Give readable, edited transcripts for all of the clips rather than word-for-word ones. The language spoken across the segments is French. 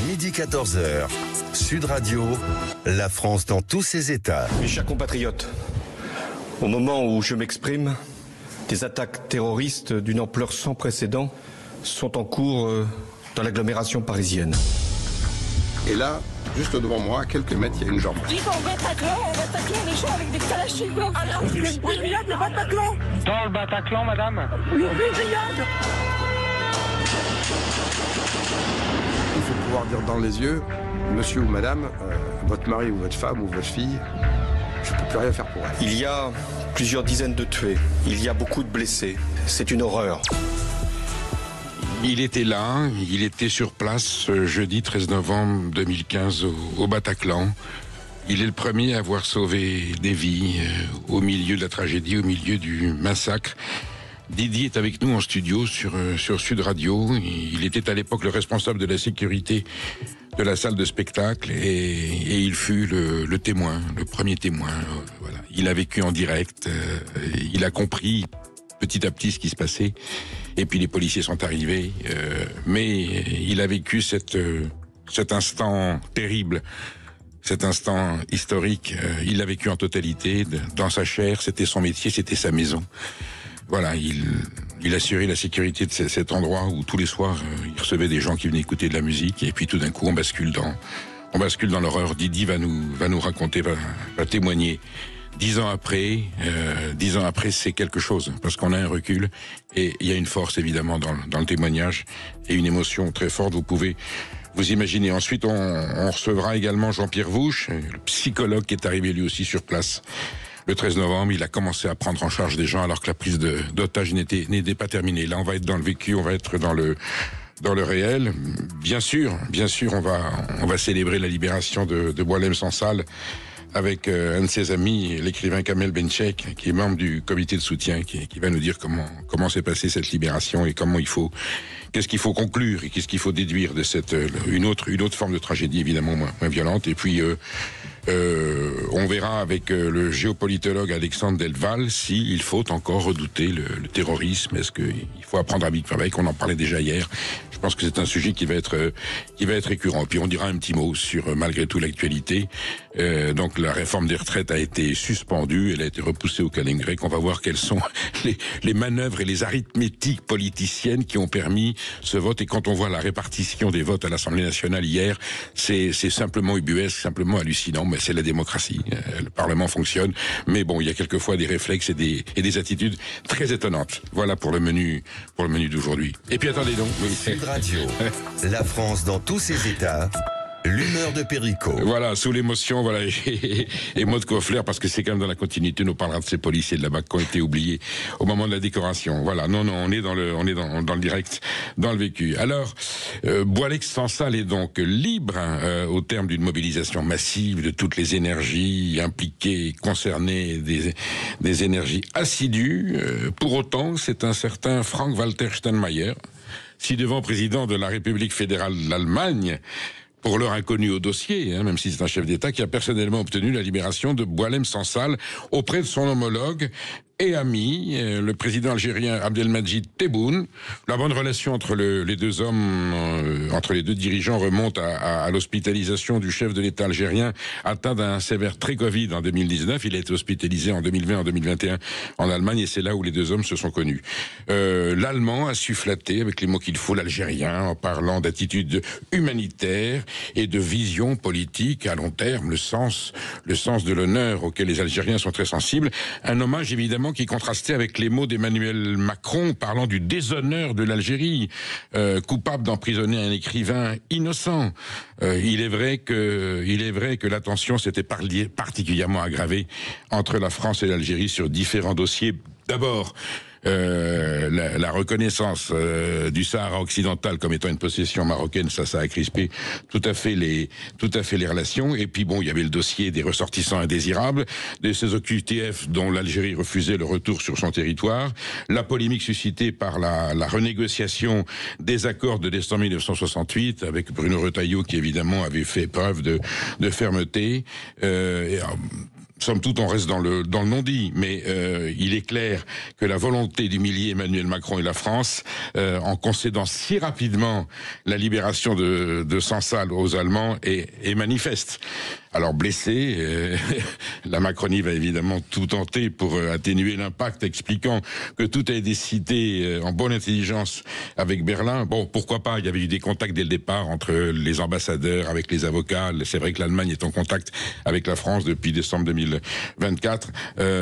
Midi 14h, Sud Radio, la France dans tous ses états. Mes chers compatriotes, au moment où je m'exprime, des attaques terroristes d'une ampleur sans précédent sont en cours dans l'agglomération parisienne. Et là, juste devant moi, à quelques mètres, il y a une jambe. Dis qu'on va attaquer les gens avec des kalachnikovs. Il y a une brigade, le Bataclan. Dans le Bataclan, madame? Oui, brigade. Il faut pouvoir dire dans les yeux, monsieur ou madame, votre mari ou votre femme ou votre fille, je ne peux plus rien faire pour elle. Il y a plusieurs dizaines de tués, il y a beaucoup de blessés. C'est une horreur. Il était là, il était sur place jeudi 13 novembre 2015 au Bataclan. Il est le premier à avoir sauvé des vies au milieu de la tragédie, au milieu du massacre. Didier est avec nous en studio sur Sud Radio. Il était à l'époque le responsable de la sécurité de la salle de spectacle et il fut le témoin, le premier témoin. Voilà. Il a vécu en direct, il a compris petit à petit ce qui se passait. Et puis les policiers sont arrivés, mais il a vécu cet instant terrible, cet instant historique. Il l'a vécu en totalité, dans sa chair. C'était son métier, c'était sa maison. Voilà, il assurait la sécurité de cet endroit où tous les soirs il recevait des gens qui venaient écouter de la musique. Et puis tout d'un coup, on bascule dans l'horreur. Didi va nous raconter, va témoigner. 10 ans après, c'est quelque chose, parce qu'on a un recul et il y a une force évidemment dans le témoignage et une émotion très forte. Vous pouvez vous imaginer. Ensuite, on recevra également Jean-Pierre Vouche, le psychologue qui est arrivé lui aussi sur place. Le 13 novembre, il a commencé à prendre en charge des gens alors que la prise d'otage n'était pas terminée. Là, on va être dans le vécu, on va être dans le réel. Bien sûr, on va célébrer la libération de Boualem Sansal avec un de ses amis, l'écrivain Kamel Benchek, qui est membre du comité de soutien, qui va nous dire comment s'est passée cette libération et qu'est-ce qu'il faut conclure et qu'est-ce qu'il faut déduire de une autre forme de tragédie évidemment moins violente. Et puis on verra avec le géopolitologue Alexandre Delval s'il faut encore redouter le terrorisme. Est-ce qu'il faut apprendre à vivre avec? On en parlait déjà hier. Je pense que c'est un sujet qui va être récurrent. Puis on dira un petit mot sur malgré tout l'actualité. Donc la réforme des retraites a été suspendue, elle a été repoussée au calendrier grec. On va voir quelles sont les manœuvres et les arithmétiques politiciennes qui ont permis ce vote. Et quand on voit la répartition des votes à l'Assemblée nationale hier, c'est simplement ubuesque, simplement hallucinant. Mais c'est la démocratie. Le Parlement fonctionne. Mais bon, il y a quelquefois des réflexes et des attitudes très étonnantes. Voilà pour le menu d'aujourd'hui. Et puis attendez donc. Oui. Sud Radio, la France dans tous ses états. L'humeur de Perico. Voilà, sous l'émotion, voilà, et mot de Coffler, parce que c'est quand même dans la continuité, nous parlera de ces policiers de là-bas qui ont été oubliés au moment de la décoration. Voilà, non, on est dans le direct, dans le vécu. Alors, Boualem Sansal est donc libre, au terme d'une mobilisation massive de toutes les énergies impliquées, concernées, des énergies assidues. Pour autant, c'est un certain Frank-Walter Steinmeier, ci-devant président de la République fédérale d'Allemagne, pour l'heure inconnu au dossier, même si c'est un chef d'État qui a personnellement obtenu la libération de Boualem Sansal auprès de son homologue et ami, le président algérien Abdelmadjid Tebboune. La bonne relation entre les deux hommes, entre les deux dirigeants remonte à l'hospitalisation du chef de l'État algérien atteint d'un sévère trait Covid en 2019. Il a été hospitalisé en 2020, en 2021 en Allemagne et c'est là où les deux hommes se sont connus. L'Allemand a su flatter avec les mots qu'il faut l'Algérien en parlant d'attitude humanitaire et de vision politique à long terme, le sens de l'honneur auquel les Algériens sont très sensibles. Un hommage évidemment qui contrastait avec les mots d'Emmanuel Macron parlant du déshonneur de l'Algérie, coupable d'emprisonner un écrivain innocent. Il est vrai que la tension s'était particulièrement aggravée entre la France et l'Algérie sur différents dossiers. D'abord, la reconnaissance du Sahara occidental comme étant une possession marocaine, ça a crispé tout à fait les relations. Et puis bon, il y avait le dossier des ressortissants indésirables, de ces OQTF dont l'Algérie refusait le retour sur son territoire, la polémique suscitée par la renégociation des accords de décembre 1968 avec Bruno Retailleau qui évidemment avait fait preuve de fermeté. somme toute, on reste dans le non-dit, mais il est clair que la volonté d'humilier Emmanuel Macron et la France, en concédant si rapidement la libération de Sansal aux Allemands, est manifeste. Alors blessé, la Macronie va évidemment tout tenter pour atténuer l'impact, expliquant que tout a été décidé en bonne intelligence avec Berlin. Bon, pourquoi pas, il y avait eu des contacts dès le départ entre les ambassadeurs, avec les avocats. C'est vrai que l'Allemagne est en contact avec la France depuis décembre 2024.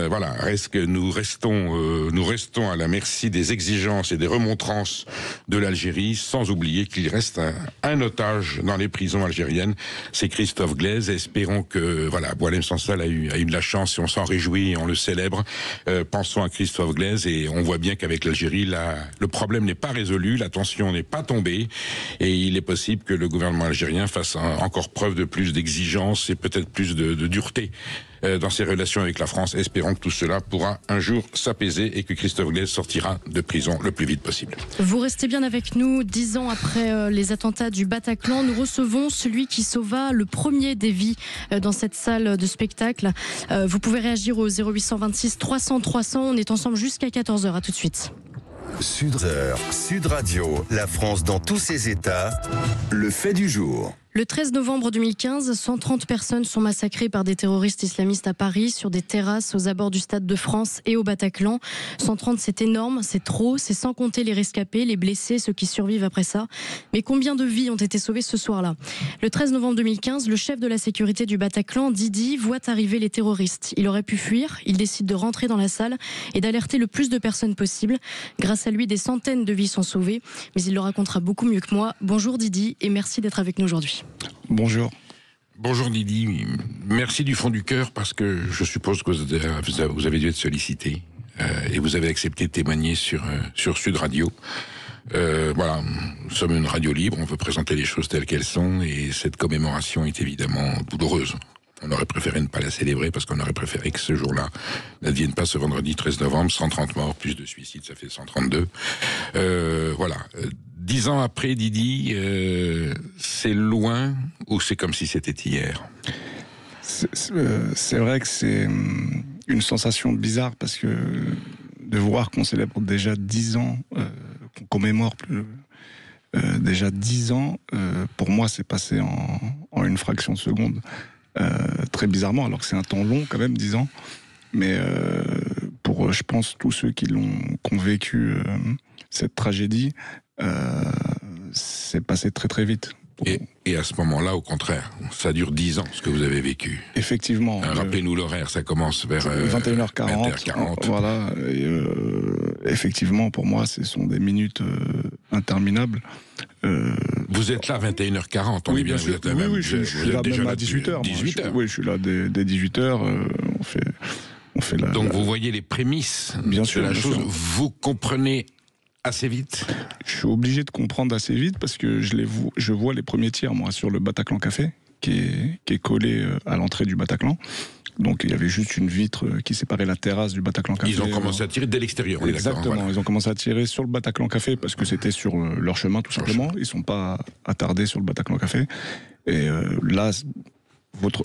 Voilà, reste que nous restons à la merci des exigences et des remontrances de l'Algérie, sans oublier qu'il reste un otage dans les prisons algériennes, c'est Christophe Glaise. Espérons que voilà, Boualem Sansal a eu de la chance et on s'en réjouit et on le célèbre. Pensons à Christophe Glaise et on voit bien qu'avec l'Algérie, le problème n'est pas résolu, la tension n'est pas tombée et il est possible que le gouvernement algérien fasse encore preuve de plus d'exigence et peut-être plus de dureté dans ses relations avec la France. Espérons que tout cela pourra un jour s'apaiser et que Christophe Glaise sortira de prison le plus vite possible. Vous restez bien avec nous. 10 ans après les attentats du Bataclan, nous recevons celui qui sauva le premier des vies dans cette salle de spectacle. Vous pouvez réagir au 0826 300 300. On est ensemble jusqu'à 14h. À tout de suite. Sud Radio, la France dans tous ses états, le fait du jour. Le 13 novembre 2015, 130 personnes sont massacrées par des terroristes islamistes à Paris, sur des terrasses aux abords du Stade de France et au Bataclan. 130, c'est énorme, c'est trop, c'est sans compter les rescapés, les blessés, ceux qui survivent après ça. Mais combien de vies ont été sauvées ce soir-là ? Le 13 novembre 2015, le chef de la sécurité du Bataclan, Didi, voit arriver les terroristes. Il aurait pu fuir, il décide de rentrer dans la salle et d'alerter le plus de personnes possible. Grâce à lui, des centaines de vies sont sauvées, mais il le racontera beaucoup mieux que moi. Bonjour Didi et merci d'être avec nous aujourd'hui. Bonjour. Bonjour Didi, merci du fond du cœur parce que je suppose que vous avez dû être sollicité et vous avez accepté de témoigner sur Sud Radio. Voilà, nous sommes une radio libre, on veut présenter les choses telles qu'elles sont et cette commémoration est évidemment douloureuse. On aurait préféré ne pas la célébrer parce qu'on aurait préféré que ce jour-là n'advienne pas ce vendredi 13 novembre, 130 morts, plus de suicides, ça fait 132. Voilà. 10 ans après, Didi, c'est loin ou c'est comme si c'était hier ? C'est vrai que c'est une sensation bizarre parce que de voir qu'on célèbre déjà 10 ans, qu'on commémore déjà 10 ans, pour moi c'est passé en une fraction de seconde. Très bizarrement, alors que c'est un temps long quand même, 10 ans. Mais pour, je pense, tous ceux qui ont vécu cette tragédie, c'est passé très très vite. Et à ce moment-là, au contraire, ça dure 10 ans, ce que vous avez vécu. Effectivement. Rappelez-nous l'horaire, ça commence vers 21h40. Voilà. Et, effectivement, pour moi, ce sont des minutes interminables. Vous êtes là à 21h40, on oui, est bien sûr. Vous êtes là même, je suis là même à 18h. 18h. Oui, je suis là dès 18h. On fait la... Donc vous voyez les prémices de la chose, vous comprenez assez vite. Je suis obligé de comprendre assez vite parce que je vois les premiers tirs, moi, sur le Bataclan Café, qui est collé à l'entrée du Bataclan. Donc il y avait juste une vitre qui séparait la terrasse du Bataclan Café. Ils ont commencé à tirer dès l'extérieur, on est d'accord. Exactement, voilà. Ils ont commencé à tirer sur le Bataclan Café parce que c'était sur leur chemin, tout simplement. Ils ne sont pas attardés sur le Bataclan Café. Et là...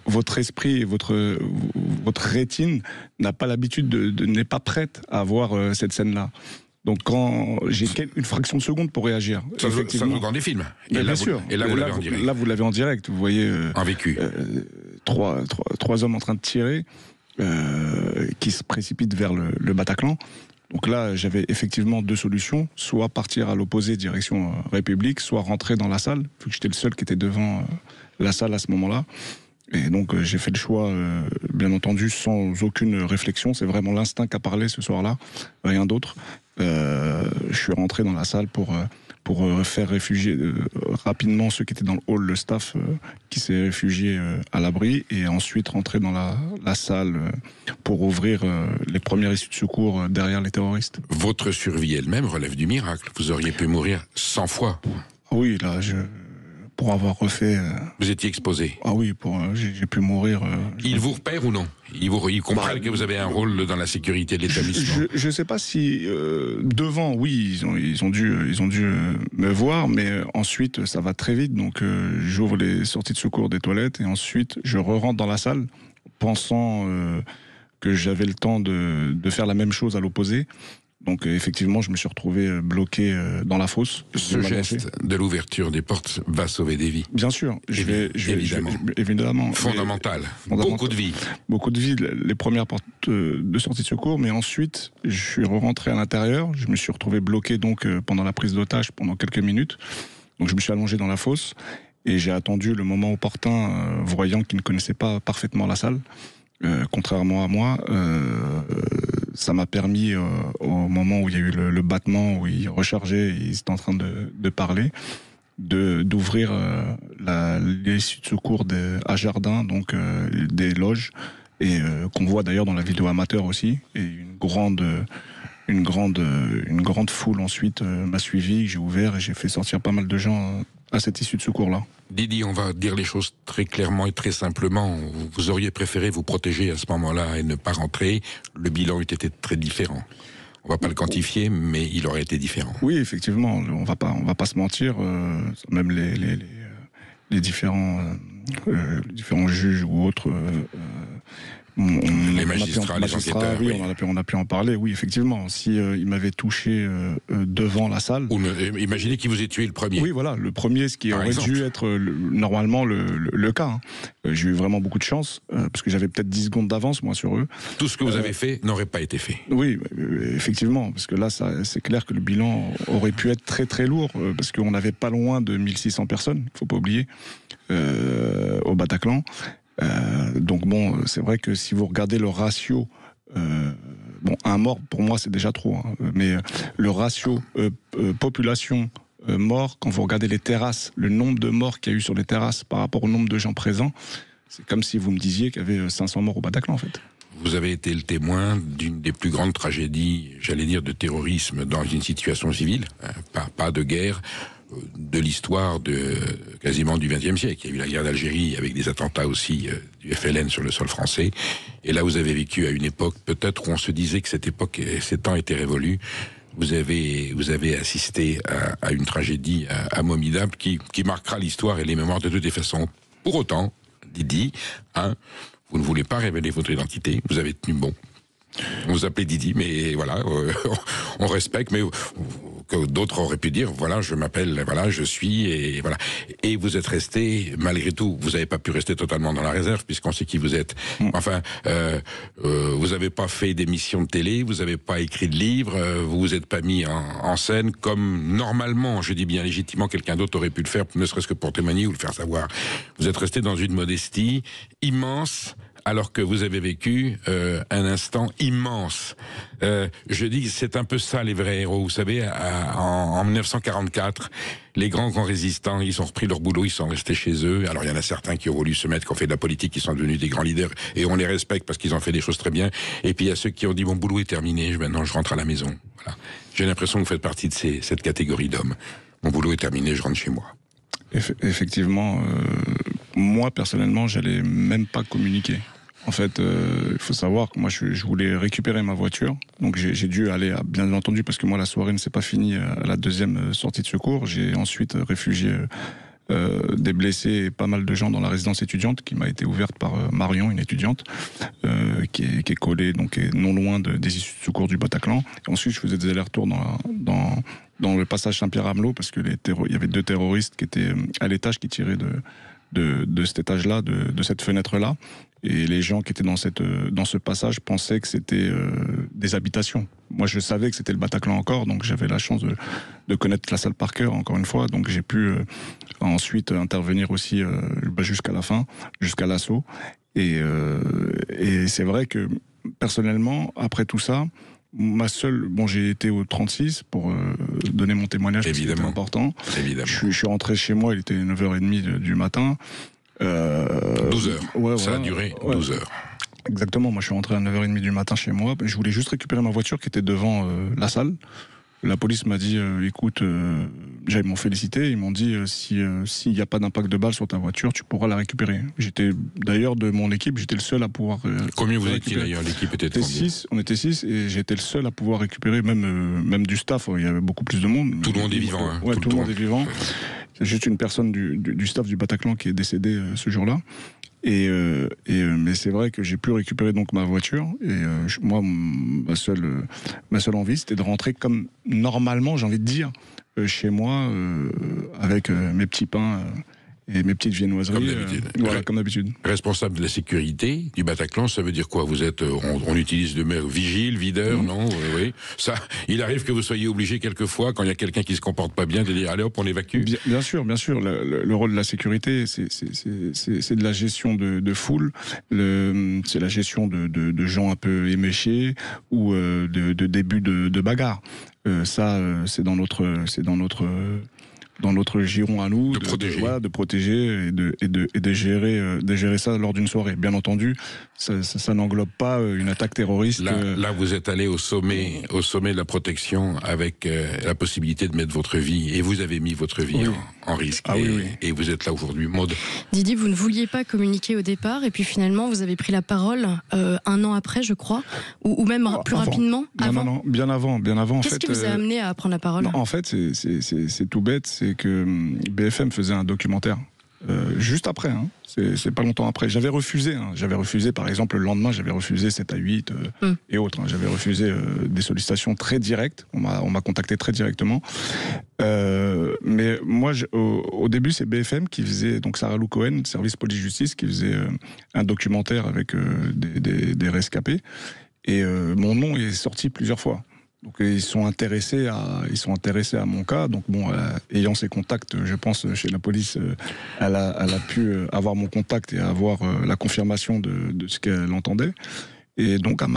Votre esprit et votre rétine n'a pas l'habitude n'est pas prête à voir cette scène-là. Donc quand j'ai une fraction de seconde pour réagir. Ça joue dans des films. Et bien sûr. Et là, vous l'avez en direct. Là, vous l'avez en direct. Vous voyez un vécu. Trois hommes en train de tirer qui se précipitent vers le Bataclan. Donc là, j'avais effectivement deux solutions. Soit partir à l'opposé, direction République, soit rentrer dans la salle, vu que j'étais le seul qui était devant la salle à ce moment-là. Et donc j'ai fait le choix, bien entendu, sans aucune réflexion. C'est vraiment l'instinct qui a parlé ce soir-là, rien d'autre. Je suis rentré dans la salle pour faire réfugier rapidement ceux qui étaient dans le hall, le staff qui s'est réfugié à l'abri, et ensuite rentrer dans la salle pour ouvrir les premières issues de secours derrière les terroristes. Votre survie elle-même relève du miracle. Vous auriez pu mourir 100 fois. Oui, là, pour avoir refait... Vous étiez exposé. Ah oui, j'ai pu mourir... Ils vous repèrent ou non ? Ils comprennent que vous avez un rôle dans la sécurité de l'établissement. Je ne sais pas si devant, oui, ils ont dû me voir, mais ensuite ça va très vite. Donc j'ouvre les sorties de secours des toilettes et ensuite je re-rentre dans la salle pensant que j'avais le temps de faire la même chose à l'opposé. Donc effectivement, je me suis retrouvé bloqué dans la fosse. Ce geste de l'ouverture des portes va sauver des vies. Bien sûr, évidemment. Fondamental. Beaucoup de vies. Beaucoup de vies, les premières portes de sortie de secours, mais ensuite, je suis rentré à l'intérieur. Je me suis retrouvé bloqué donc pendant la prise d'otage pendant quelques minutes. Donc je me suis allongé dans la fosse et j'ai attendu le moment opportun, voyant qu'il ne connaissait pas parfaitement la salle. Contrairement à moi, ça m'a permis, au moment où il y a eu le battement, où ils rechargeaient, ils étaient en train de parler, d'ouvrir l'issue de secours à Jardin, donc des loges, et qu'on voit d'ailleurs dans la vidéo amateur aussi, et une grande foule ensuite m'a suivi, j'ai ouvert et j'ai fait sortir pas mal de gens à cette issue de secours-là. Didi, on va dire les choses très clairement et très simplement. Vous auriez préféré vous protéger à ce moment-là et ne pas rentrer. Le bilan eût été très différent. On va pas le quantifier, mais il aurait été différent. Oui, effectivement, on va pas se mentir. Même les différents juges ou autres. Les magistrats, les enquêteurs. Oui, on a pu en parler, oui, effectivement. Si il m'avait touché devant la salle... Imaginez qu'il vous ait tué le premier. Oui, voilà, le premier, ce qui aurait dû être normalement le cas. Hein. J'ai eu vraiment beaucoup de chance, parce que j'avais peut-être 10 secondes d'avance, moi, sur eux. Tout ce que vous avez fait n'aurait pas été fait. Oui, effectivement, parce que là, c'est clair que le bilan aurait pu être très très lourd, parce qu'on n'avait pas loin de 1600 personnes, il ne faut pas oublier, au Bataclan. Donc bon, c'est vrai que si vous regardez le ratio, un mort pour moi c'est déjà trop, hein, mais le ratio population mort, quand vous regardez les terrasses, le nombre de morts qu'il y a eu sur les terrasses par rapport au nombre de gens présents, c'est comme si vous me disiez qu'il y avait 500 morts au Bataclan en fait. Vous avez été le témoin d'une des plus grandes tragédies, j'allais dire, de terrorisme dans une situation civile, pas de guerre, de l'histoire quasiment du XXe siècle. Il y a eu la guerre d'Algérie avec des attentats aussi du FLN sur le sol français. Et là, vous avez vécu à une époque, peut-être où on se disait que cette époque, ces temps étaient révolus. Vous avez assisté à une tragédie abominable qui marquera l'histoire et les mémoires de toutes les façons. Pour autant, Didi, vous ne voulez pas révéler votre identité. Vous avez tenu bon. On vous appelait Didi, mais voilà, on respecte, mais que d'autres auraient pu dire, voilà, je m'appelle, voilà, je suis, et voilà. Et vous êtes resté, malgré tout, vous n'avez pas pu rester totalement dans la réserve, puisqu'on sait qui vous êtes. Enfin, vous n'avez pas fait d'émissions de télé, vous n'avez pas écrit de livres, vous vous êtes pas mis en scène comme normalement, je dis bien légitimement, quelqu'un d'autre aurait pu le faire, ne serait-ce que pour témoigner ou le faire savoir. Vous êtes resté dans une modestie immense, alors que vous avez vécu un instant immense. Je dis, c'est un peu ça les vrais héros. Vous savez, en 1944, les grands résistants, ils ont repris leur boulot, ils sont restés chez eux. Alors il y en a certains qui ont voulu se mettre, qui ont fait de la politique, qui sont devenus des grands leaders, et on les respecte parce qu'ils ont fait des choses très bien. Et puis il y a ceux qui ont dit, mon boulot est terminé, maintenant je rentre à la maison. Voilà. J'ai l'impression que vous faites partie de cette catégorie d'hommes. Mon boulot est terminé, je rentre chez moi. Effectivement, moi personnellement, j'allais même pas communiquer. En fait, il faut savoir que moi, je voulais récupérer ma voiture. Donc, j'ai dû aller, bien entendu, parce que moi, la soirée ne s'est pas finie à la deuxième sortie de secours. J'ai ensuite réfugié des blessés et pas mal de gens dans la résidence étudiante qui m'a été ouverte par Marion, une étudiante, qui est collée, donc est non loin des issues de secours du Bataclan. Et ensuite, je faisais des allers-retours dans le passage Saint-Pierre-Amelot, parce que il y avait 2 terroristes qui étaient à l'étage, qui tiraient de cet étage-là, de cette fenêtre-là. Et les gens qui étaient dans ce passage pensaient que c'était des habitations. Moi, je savais que c'était le Bataclan encore, donc j'avais la chance de connaître la salle par cœur, encore une fois. Donc j'ai pu ensuite intervenir aussi jusqu'à la fin, jusqu'à l'assaut. Et c'est vrai que, personnellement, après tout ça, j'ai été au 36 pour donner mon témoignage, parce que c'était important. Évidemment. Je suis rentré chez moi, il était 9h30 du matin. 12 heures. Ouais, ça a duré 12 heures. Exactement, moi je suis rentré à 9h30 du matin chez moi. Je voulais juste récupérer ma voiture qui était devant la salle. La police m'a dit, écoute, ils m'ont félicité, ils m'ont dit, s'il n'y a pas d'impact de balle sur ta voiture, tu pourras la récupérer. J'étais, d'ailleurs, de mon équipe, j'étais le seul à pouvoir Combien vous étiez d'ailleurs? L'équipe était combien? 6, on était 6, et j'étais le seul à pouvoir récupérer, même du staff, il y avait beaucoup plus de monde. Tout le monde est vivant, hein. Ouais, tout le monde est vivant. C'est juste une personne du staff du Bataclan qui est décédée ce jour-là. Mais c'est vrai que j'ai pu récupérer donc ma voiture. Et moi, ma seule envie, c'était de rentrer comme normalement, j'ai envie de dire, chez moi, avec mes petits pains et mes petites viennoiseries. Comme d'habitude. Voilà, comme d'habitude. Responsable de la sécurité du Bataclan, ça veut dire quoi? Vous êtes, on utilise le mot vigile, videur, non? Oui. Ça, il arrive que vous soyez obligé quelquefois, quand il y a quelqu'un qui se comporte pas bien, de dire allez hop, on évacue. Bien sûr. Le rôle de la sécurité, c'est de la gestion de foule. C'est la gestion de gens un peu éméchés ou de début de bagarre. C'est dans notre giron à nous, de protéger et de gérer ça lors d'une soirée. Bien entendu, ça n'englobe pas une attaque terroriste. Là, vous êtes allé au sommet de la protection avec la possibilité de mettre votre vie, et vous avez mis votre vie en risque. Et vous êtes là aujourd'hui. Maud. Didier, vous ne vouliez pas communiquer au départ, et puis finalement, vous avez pris la parole 1 an après, je crois, ou même plus rapidement. Non, bien avant. Qu'est-ce qui vous a amené à prendre la parole? En fait, c'est tout bête, c'est que BFM faisait un documentaire juste après, c'est pas longtemps après. J'avais refusé par exemple le lendemain, j'avais refusé 7 à 8 et autres. J'avais refusé des sollicitations très directes. On m'a contacté très directement. Mais moi, au début, c'est BFM qui faisait, donc Sarah Lou Cohen, service police-justice, qui faisait un documentaire avec des rescapés. Et mon nom est sorti plusieurs fois. Donc ils sont intéressés à mon cas. Donc bon, ayant ces contacts, je pense chez la police, elle a pu avoir mon contact et avoir la confirmation de ce qu'elle entendait. Et donc elle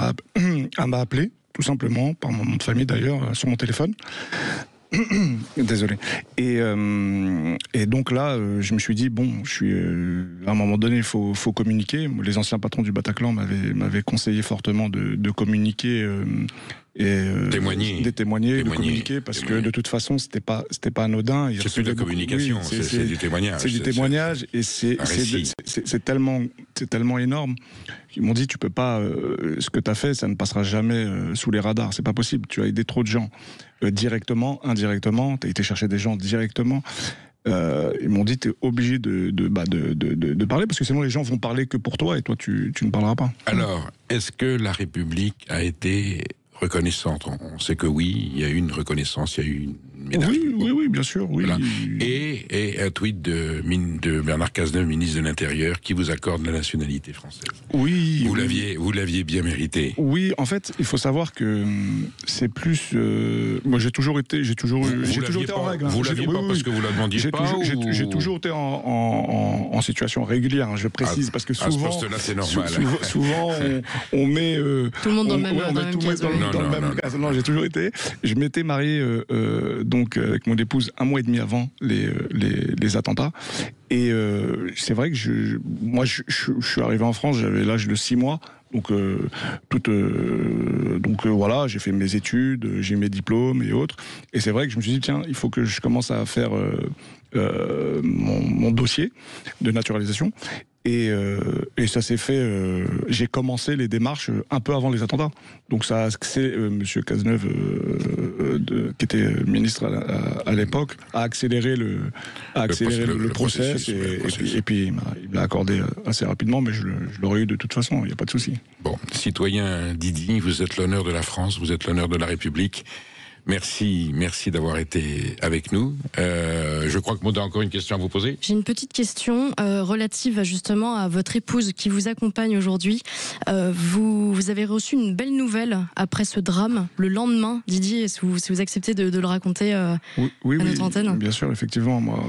m'a appelé tout simplement par mon nom de famille d'ailleurs sur mon téléphone. Désolé. Et donc là, je me suis dit bon, à un moment donné, il faut communiquer. Les anciens patrons du Bataclan m'avaient conseillé fortement de communiquer. Témoigner, de communiquer, parce que de toute façon c'était pas anodin. C'est plus de communication, c'est du témoignage. C'est du témoignage et c'est tellement énorme qu'ils m'ont dit tu peux pas, ce que tu as fait, ça ne passera jamais sous les radars, c'est pas possible. Tu as aidé trop de gens, directement, indirectement, tu as été chercher des gens directement. Ils m'ont dit t'es obligé de parler parce que sinon les gens vont parler que pour toi et toi tu ne parleras pas. Alors, est-ce que la République a été reconnaissante? On sait que oui, il y a eu une reconnaissance, il y a eu une médaille. Oui, bien sûr, oui. Voilà. Et un tweet de Bernard Cazeneuve, ministre de l'Intérieur, qui vous accorde la nationalité française. Oui. Vous l'aviez bien mérité. Oui, en fait, il faut savoir que c'est plus. Moi, j'ai toujours été en règle. Vous l'aviez pas parce que vous la demandiez pas. J'ai toujours été en situation régulière. Je précise parce que souvent. À ce poste-là, c'est normal. Souvent, on met tout le monde dans le même case. Non, j'ai toujours été. Je m'étais marié donc avec mon épouse 1 mois et demi avant les attentats. Et c'est vrai que je suis arrivé en France, j'avais l'âge de 6 mois. Donc voilà, j'ai fait mes études, j'ai mes diplômes et autres. Et c'est vrai que je me suis dit tiens, il faut que je commence à faire mon dossier de naturalisation. Et ça s'est fait. J'ai commencé les démarches un peu avant les attentats. Donc ça, c'est Monsieur Cazeneuve, qui était ministre à l'époque, a accéléré le process et puis il me l'a accordé assez rapidement, mais je l'aurais eu de toute façon. Il n'y a pas de souci. Bon, citoyen Didier, vous êtes l'honneur de la France, vous êtes l'honneur de la République. Merci d'avoir été avec nous. Je crois que Maud a encore une question à vous poser. J'ai une petite question relative justement à votre épouse qui vous accompagne aujourd'hui. Vous avez reçu une belle nouvelle après ce drame le lendemain. Didier, si vous acceptez de le raconter à notre antenne. Bien sûr, effectivement. Moi,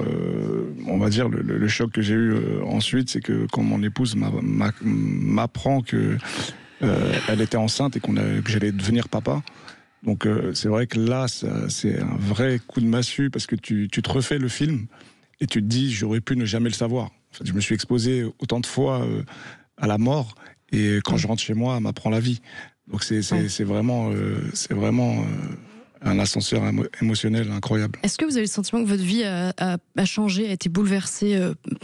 on va dire le choc que j'ai eu ensuite, c'est que quand mon épouse m'apprend que elle était enceinte et que j'allais devenir papa. Donc c'est vrai que là, c'est un vrai coup de massue parce que tu te refais le film et tu te dis j'aurais pu ne jamais le savoir. En fait, je me suis exposé autant de fois à la mort et quand je rentre chez moi, elle m'apprend la vie. Donc c'est vraiment un ascenseur émotionnel incroyable. Est-ce que vous avez le sentiment que votre vie a changé, a été bouleversée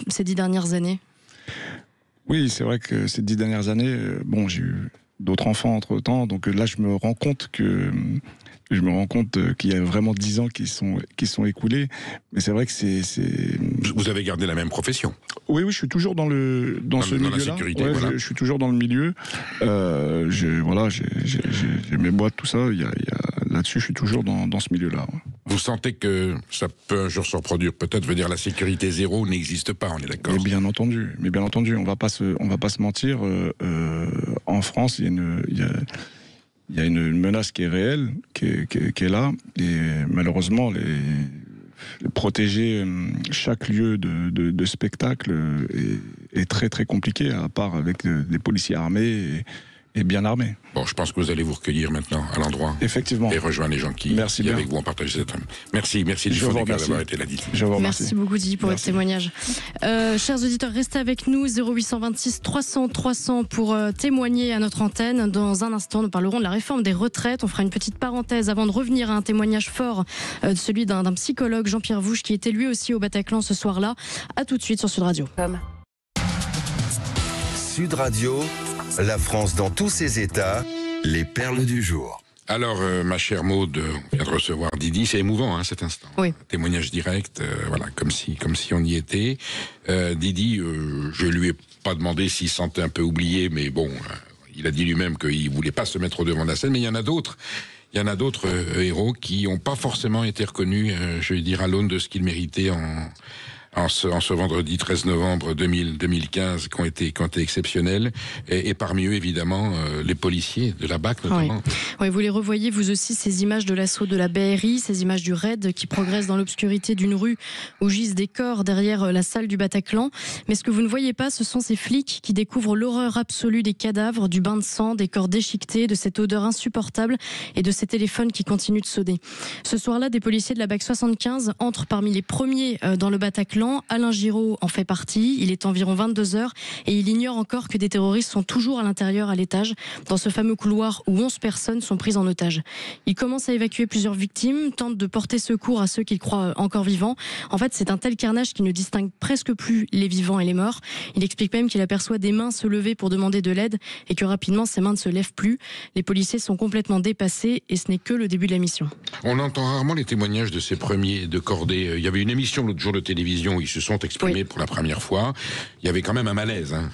ces 10 dernières années? Oui, c'est vrai que ces 10 dernières années, j'ai eu d'autres enfants entre-temps, donc là je me rends compte que je me rends compte qu'il y a vraiment 10 ans qui sont écoulés. Mais c'est vrai que c'est... Vous avez gardé la même profession? Oui, je suis toujours dans ce milieu-là. La sécurité, ouais, voilà. je suis toujours dans le milieu. J'ai mes boîtes, tout ça. Là-dessus, je suis toujours dans ce milieu-là. Ouais. Vous sentez que ça peut un jour se reproduire? Peut-être veut dire la sécurité zéro n'existe pas, on est d'accord? Mais bien entendu, on va pas se mentir. En France, il y a une menace qui est réelle, qui est là, et malheureusement, protéger chaque lieu de spectacle est très très compliqué, à part avec des policiers armés et bien armés. Bon, je pense que vous allez vous recueillir maintenant à l'endroit. Effectivement. Et rejoindre les gens qui avec vous ont partagé cette âme. Merci du fond du cœur d'avoir été là. Merci beaucoup Didier pour votre témoignage. Chers auditeurs, restez avec nous, 0826 300 300 pour témoigner à notre antenne. Dans un instant, nous parlerons de la réforme des retraites. On fera une petite parenthèse avant de revenir à un témoignage fort, celui d'un psychologue, Jean-Pierre Vouche, qui était lui aussi au Bataclan ce soir-là. À tout de suite sur Sud Radio. Sud Radio, la France dans tous ses états, les perles du jour. Alors, ma chère Maude, on vient de recevoir Didi, c'est émouvant hein, cet instant. Oui. Témoignage direct, voilà, comme si on y était. Didi, je lui ai pas demandé s'il se sentait un peu oublié, mais bon, il a dit lui-même qu'il voulait pas se mettre au devant de la scène, mais il y en a d'autres. Il y en a d'autres héros qui n'ont pas forcément été reconnus, je vais dire, à l'aune de ce qu'ils méritaient en ce vendredi 13 novembre 2015, qui ont été exceptionnels, et parmi eux évidemment les policiers de la BAC notamment. Oui, vous les revoyez vous aussi, ces images de l'assaut de la BRI, ces images du raid qui progresse dans l'obscurité d'une rue où gisent des corps derrière la salle du Bataclan. Mais ce que vous ne voyez pas, ce sont ces flics qui découvrent l'horreur absolue des cadavres, du bain de sang, des corps déchiquetés, de cette odeur insupportable et de ces téléphones qui continuent de sonner. Ce soir-là, des policiers de la BAC 75 entrent parmi les premiers dans le Bataclan. Alain Giraud en fait partie. Il est environ 22h et il ignore encore que des terroristes sont toujours à l'intérieur, à l'étage, dans ce fameux couloir où 11 personnes sont prises en otage. Il commence à évacuer plusieurs victimes, tente de porter secours à ceux qu'il croit encore vivants. En fait, c'est un tel carnage qui ne distingue presque plus les vivants et les morts. Il explique même qu'il aperçoit des mains se lever pour demander de l'aide et que rapidement ces mains ne se lèvent plus. Les policiers sont complètement dépassés et ce n'est que le début de la mission. On entend rarement les témoignages de ces premiers de cordée. Il y avait une émission l'autre jour de télévision où ils se sont exprimés pour la première fois. Il y avait quand même un malaise. Hein.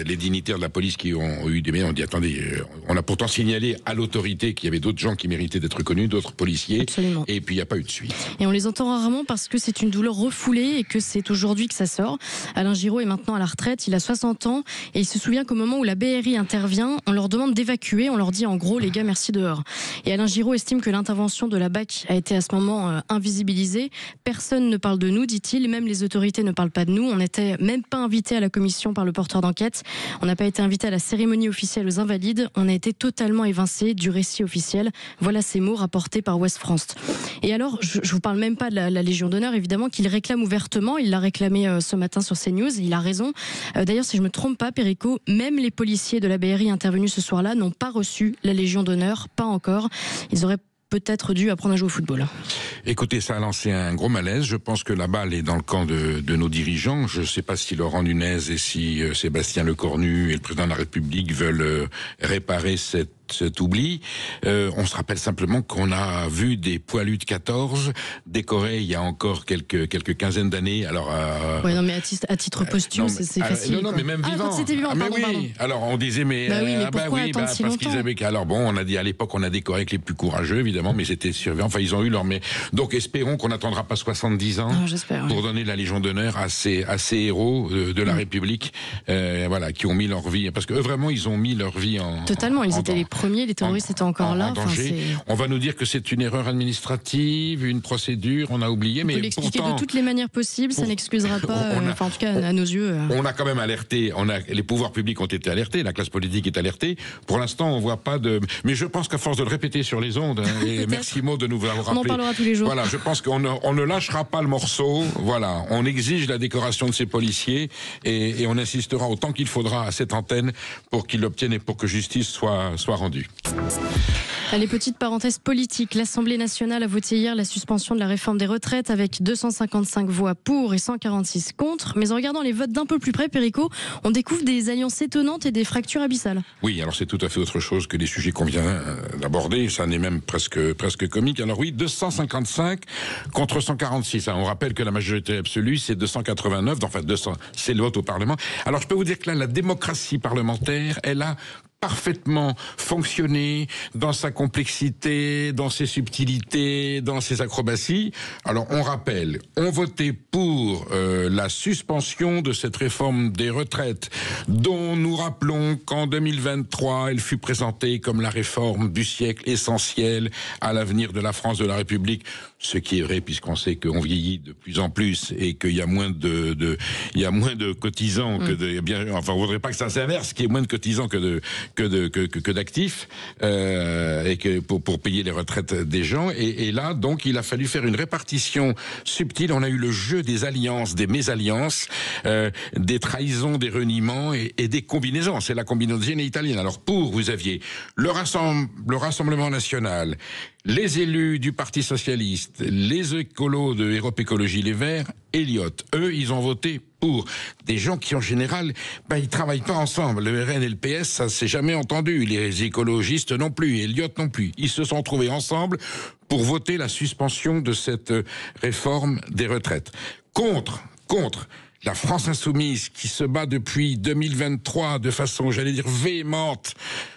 Les dignitaires de la police qui ont eu des... On dit, attendez, on a pourtant signalé à l'autorité qu'il y avait d'autres gens qui méritaient d'être connus, d'autres policiers. Absolument. Et puis il n'y a pas eu de suite. Et on les entend rarement parce que c'est une douleur refoulée et que c'est aujourd'hui que ça sort. Alain Giraud est maintenant à la retraite, il a 60 ans et il se souvient qu'au moment où la BRI intervient, on leur demande d'évacuer, on leur dit en gros, les gars, merci dehors. Et Alain Giraud estime que l'intervention de la BAC a été à ce moment invisibilisée. Personne ne parle de nous, dit-il, même les autorités ne parlent pas de nous. On n'était même pas invité à la commission par le porteur d'enquête. On n'a pas été invité à la cérémonie officielle aux Invalides. On a été totalement évincé du récit officiel. Voilà ces mots rapportés par Ouest France. Et alors, je vous parle même pas de la Légion d'honneur, évidemment, qu'il réclame ouvertement. Il l'a réclamé ce matin sur CNews. Il a raison. D'ailleurs, si je me trompe pas, Perico, même les policiers de la BRI intervenus ce soir-là n'ont pas reçu la Légion d'honneur. Pas encore. Ils auraient peut-être dû apprendre à jouer au football. Écoutez, ça a lancé un gros malaise. Je pense que la balle est dans le camp de nos dirigeants. Je ne sais pas si Laurent Nunez et si Sébastien Lecornu et le président de la République veulent réparer cet oubli. On se rappelle simplement qu'on a vu des poilus de 14 décorés il y a encore quelques quinzaines d'années. Alors, ouais, non, mais à titre posthume, c'est facile. Non, mais même vivant. Quand c'était vivant, mais pardon. Alors on disait, pourquoi attendre si parce longtemps qu'ils avaient. Alors bon, on a dit à l'époque, on a décoré avec les plus courageux, évidemment, mais c'était surveillant. Enfin, ils ont eu leur. Mais donc, espérons qu'on n'attendra pas 70 ans pour donner la Légion d'honneur à ces héros de la République, voilà, qui ont mis leur vie, parce que vraiment, ils ont mis leur vie en. Totalement, ils étaient les premiers, les terroristes étaient encore là. On va nous dire que c'est une erreur administrative, une procédure, on a oublié, mais l'expliquer de toutes les manières possibles, ça n'excusera pas, en tout cas à nos yeux. On a quand même alerté, les pouvoirs publics ont été alertés, la classe politique est alertée. Pour l'instant, on voit pas de. Mais je pense qu'à force de le répéter sur les ondes, et merci Maud de nous avoir rappelé. On en parlera tous les jours. Voilà, je pense qu'on ne lâchera pas le morceau. Voilà, on exige la décoration de ces policiers et on insistera autant qu'il faudra à cette antenne pour qu'ils l'obtiennent et pour que justice soit rendue. Allez, petite parenthèse politique. L'Assemblée nationale a voté hier la suspension de la réforme des retraites avec 255 voix pour et 146 contre. Mais en regardant les votes d'un peu plus près, Perico, on découvre des alliances étonnantes et des fractures abyssales. Oui, alors c'est tout à fait autre chose que les sujets qu'on vient d'aborder. Ça n'est même presque comique. Alors oui, 255 contre 146. On rappelle que la majorité absolue, c'est 289. Enfin, 200, c'est le vote au Parlement. Alors je peux vous dire que là, la démocratie parlementaire, elle a parfaitement fonctionné dans sa complexité, dans ses subtilités, dans ses acrobaties. Alors on rappelle, on votait pour la suspension de cette réforme des retraites, dont nous rappelons qu'en 2023, elle fut présentée comme la réforme du siècle essentielle à l'avenir de la France, de la République. Ce qui est vrai, puisqu'on sait qu'on vieillit de plus en plus et qu'il y a moins de cotisants que de, bien, enfin, on voudrait pas que ça s'inverse, qu'il y ait moins de cotisants que d'actifs, et que pour payer les retraites des gens. Et là, donc, il a fallu faire une répartition subtile. On a eu le jeu des alliances, des mésalliances, des trahisons, des reniements et des combinaisons. C'est la combinaison italienne. Alors, vous aviez le Rassemblement national, les élus du Parti socialiste, les écolos de Europe Écologie Les Verts, Elliott, eux, ils ont voté pour des gens qui, en général, ils travaillent pas ensemble. Le RN et le PS, ça s'est jamais entendu. Les écologistes non plus, Elliott non plus. Ils se sont trouvés ensemble pour voter la suspension de cette réforme des retraites. Contre la France insoumise qui se bat depuis 2023 de façon, j'allais dire, véhémente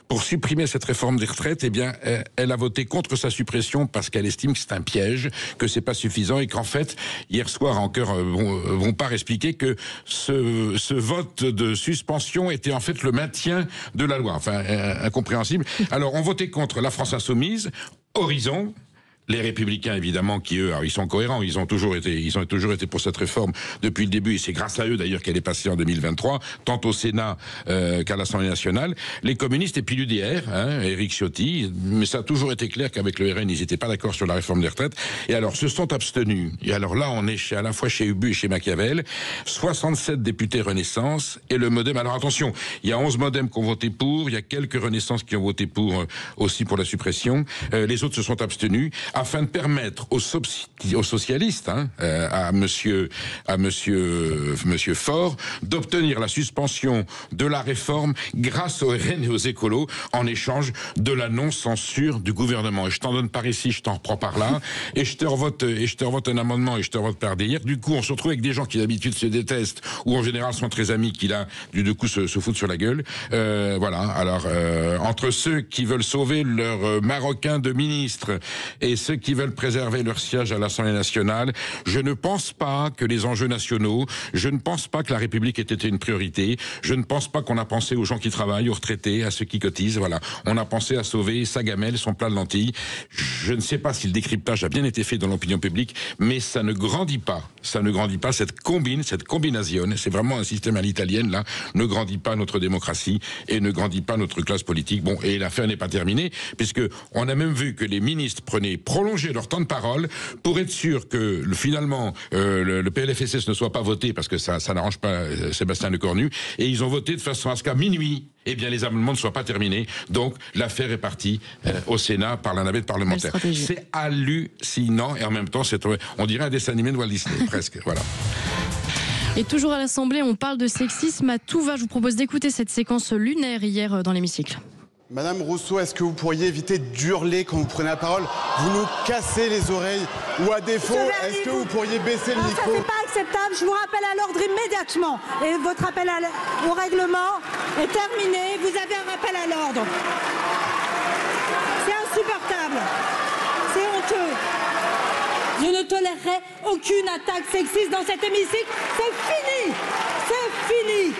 pour supprimer cette réforme des retraites, eh bien, elle a voté contre sa suppression parce qu'elle estime que c'est un piège, que c'est pas suffisant et qu'en fait, hier soir encore, vont pas expliquer que ce vote de suspension était en fait le maintien de la loi. Enfin, incompréhensible. Alors, on votait contre la France insoumise, Horizon, les Républicains, évidemment, qui eux, alors, ils sont cohérents, ils ont toujours été pour cette réforme depuis le début, et c'est grâce à eux d'ailleurs qu'elle est passée en 2023, tant au Sénat qu'à l'Assemblée nationale. Les communistes et puis l'UDR, Éric Ciotti, mais ça a toujours été clair qu'avec le RN, ils n'étaient pas d'accord sur la réforme des retraites, et alors se sont abstenus. Et alors là, on est à la fois chez Ubu et chez Machiavel, 67 députés Renaissance, et le Modem. Alors attention, il y a 11 Modem qui ont voté pour, il y a quelques Renaissance qui ont voté pour aussi pour la suppression, les autres se sont abstenus, afin de permettre aux socialistes, à monsieur Faure, d'obtenir la suspension de la réforme grâce au RN et aux écolos, en échange de la non-censure du gouvernement. Et je t'en donne par ici, je t'en reprends par là, et je te revote un amendement et je te revote par derrière. Du coup, on se retrouve avec des gens qui d'habitude se détestent, ou en général sont très amis, qui là, du coup, se foutent sur la gueule. Voilà. Alors, entre ceux qui veulent sauver leur Marocain de ministre et ceux qui veulent préserver leur siège à l'Assemblée nationale, je ne pense pas que les enjeux nationaux, je ne pense pas que la République ait été une priorité, je ne pense pas qu'on a pensé aux gens qui travaillent, aux retraités, à ceux qui cotisent, voilà. On a pensé à sauver sa gamelle, son plat de lentilles. Je ne sais pas si le décryptage a bien été fait dans l'opinion publique, mais ça ne grandit pas, cette combination, c'est vraiment un système à l'italienne, là, ne grandit pas notre démocratie et ne grandit pas notre classe politique. Bon, et l'affaire n'est pas terminée, puisque on a même vu que les ministres prenaient prolonger leur temps de parole pour être sûr que finalement le PLFSS ne soit pas voté parce que ça n'arrange pas Sébastien Lecornu, et ils ont voté de façon à ce qu'à minuit, eh bien les amendements ne soient pas terminés. Donc l'affaire est partie au Sénat par la navette parlementaire. C'est hallucinant et en même temps on dirait un dessin animé de Walt Disney presque. Voilà. Et toujours à l'Assemblée, on parle de sexisme à tout va. Je vous propose d'écouter cette séquence lunaire hier dans l'hémicycle. Madame Rousseau, est-ce que vous pourriez éviter d'hurler quand vous prenez la parole? Vous nous cassez les oreilles. Ou à défaut, est-ce que vous pourriez baisser le micro? Ça, c'est pas acceptable. Je vous rappelle à l'ordre immédiatement. Et votre appel au règlement est terminé. Vous avez un rappel à l'ordre. C'est insupportable. C'est honteux. Je ne tolérerai aucune attaque sexiste dans cet hémicycle. C'est fini. C'est fini.